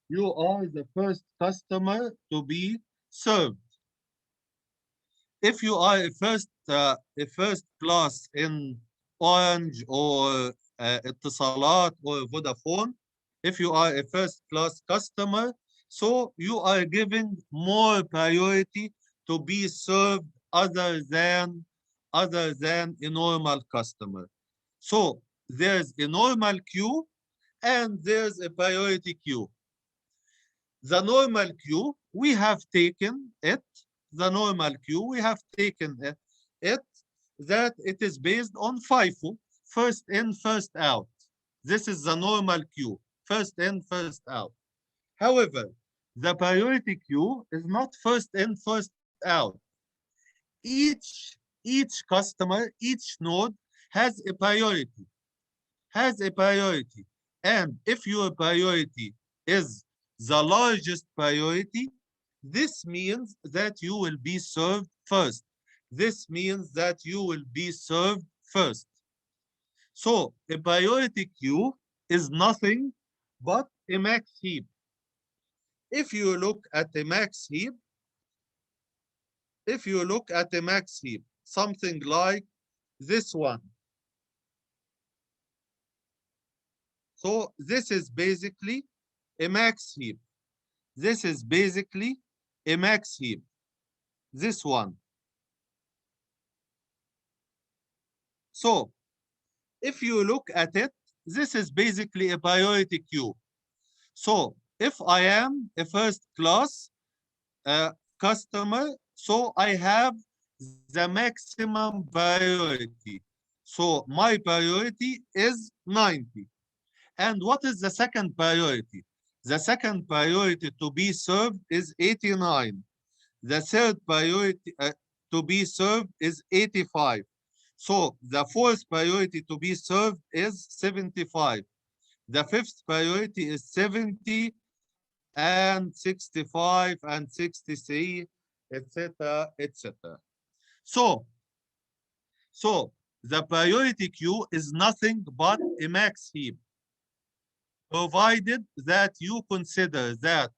You are the first customer to be served. If you are a first class in Orange or Etisalat or Vodafone, if you are a first class customer, so you are giving more priority to be served other than a normal customer. So there's a normal queue and there's a priority queue. The normal queue, we have taken it. The normal queue, we have taken it that it is based on FIFO, first in, first out. This is the normal queue, first in, first out. However, the priority queue is not first in, first out. Each customer, each node has a priority, And if your priority is the largest priority, this means that you will be served first. This means that you will be served first. So a priority queue is nothing but a max heap. If you look at a max heap, something like this one. So this is basically a max heap. This is basically a max heap. This one. So if you look at it, this is basically a priority queue. So if I am a first class customer, so I have the maximum priority. So my priority is 90. And what is the second priority? The second priority to be served is 89. The third priority to be served is 85. So the fourth priority to be served is 75. The fifth priority is 70 and 65 and 63, etc., etc. So the priority queue is nothing but a max heap, provided that you consider that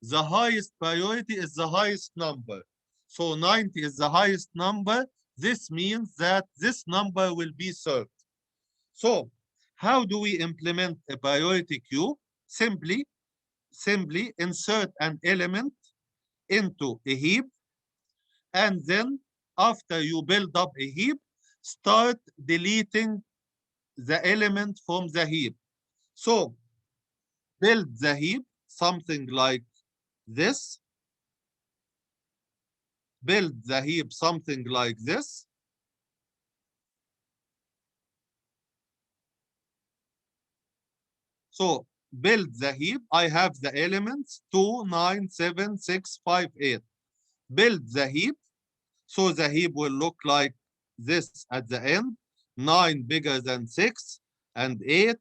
the highest priority is the highest number. So 90 is the highest number. This means that this number will be served. So how do we implement a priority queue? Simply insert an element into a heap, and then after you build up a heap, start deleting the element from the heap. So build the heap something like this. Build the heap something like this. So build the heap. I have the elements 2, 9, 7, 6, 5, 8. Build the heap. So the heap will look like this at the end. 9 bigger than 6 and 8.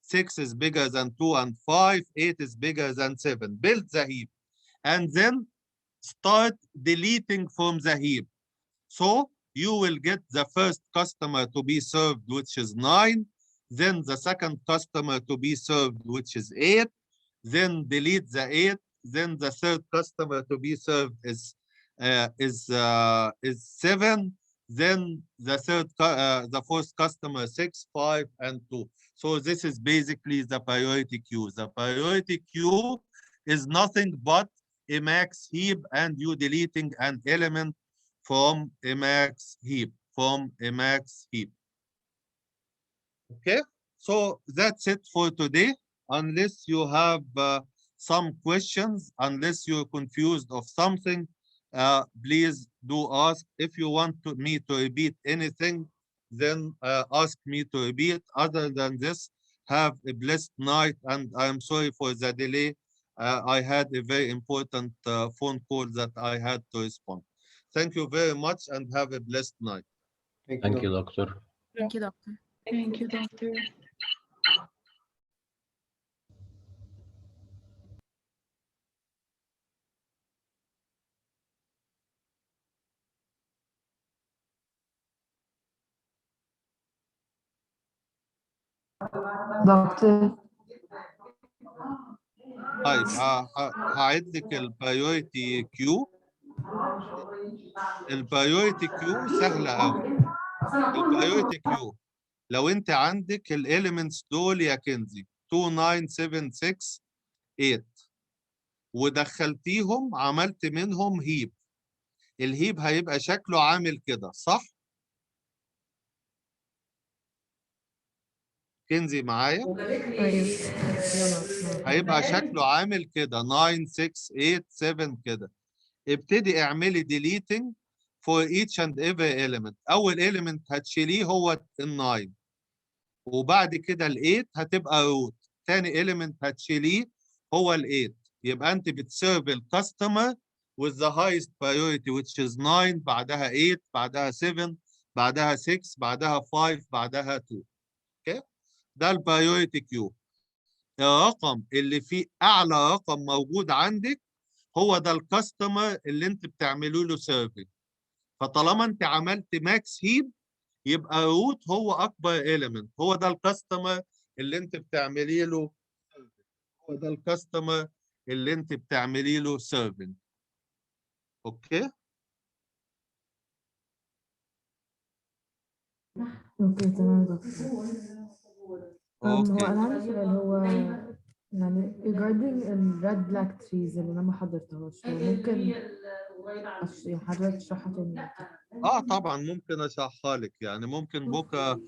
6 is bigger than 2 and 5. 8 is bigger than 7. Build the heap. And then start deleting from the heap. So you will get the first customer to be served, which is 9. Then the second customer to be served, which is 8. Then delete the 8. Then the third customer to be served is 7. Then the fourth customer 6, 5, and 2. So this is basically the priority queue. The priority queue is nothing but a max heap, and you deleting an element from a max heap. Okay, So that's it for today. Unless you have some questions, unless you're confused of something, please do ask. If you want me to repeat anything, then ask me to repeat. Other than this, have a blessed night, and I'm sorry for the delay. I had a very important phone call that I had to respond. Thank you very much and have a blessed night. Thank you, doctor. Thank you, doctor. Thank you, doctor. Doctor. طيب هعيد لك البرايورتي كيو. البرايورتي كيو سهله قوي. البرايورتي كيو لو انت عندك الاليمنتس دول يا كنزي 2 9 7 6 8 ودخلتيهم عملت منهم هيب، الهيب هيبقى شكله عامل كده صح؟ كنزي معايا؟ هيبقى شكله عامل كده 9 6 8 7 كده. ابتدي اعملي deleting for each and every element. اول element هتشيليه هو ال9 وبعد كده ال8 هتبقى روت. ثاني element هتشيليه هو ال8. يبقى انت بتسيرف الكاستمر with the highest priority which is 9 بعدها 8 بعدها 7 بعدها 6 بعدها 5 بعدها 2. اوكي؟ ده البرايورتي كيو. الرقم اللي فيه اعلى رقم موجود عندك هو ده الكاستمر اللي انت بتعملوا له سيرفنج. فطالما انت عملت ماكس هيب يبقى روت هو اكبر اليمنت، هو ده الكاستمر اللي انت بتعملي له، هو ده الكاستمر اللي انت بتعملي له سيرفنج. اوكي؟ اوكي تمام دكتور. هو انا عندي سؤال، هو يعني regarding الريد بلاك تريز اللي انا ما حضرتهاش، هو ممكن حضرتك تشرحها تاني؟ طبعا ممكن اشرحها لك، يعني ممكن بكره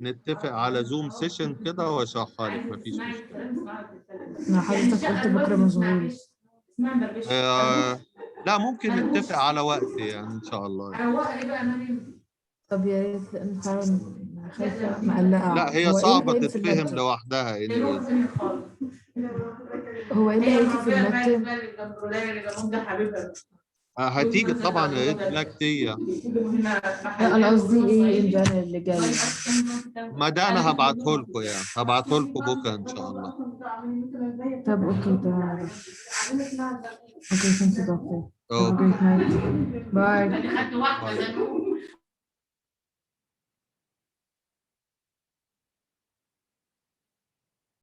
نتفق على زوم سيشن كده واشرحها لك، مفيش مشكله. حضرتك قلت بكره مشغول. لا ممكن نتفق على وقت يعني ان شاء الله. طب يا ريت، لان فعلا خايفه مقلقه. لا هي صعبه تتفهم لوحدها يعني. هو ايه اللي هيجي في المتن؟ هتيجي طبعا يا ريت بلاك تي. لا انا قصدي ايه ان جنرال اللي جاي. ما ده انا هبعته لكم، يعني هبعته لكم بكره ان شاء الله. طب اوكي تمام. اوكي ثانك يو دكتور. اوكي باي.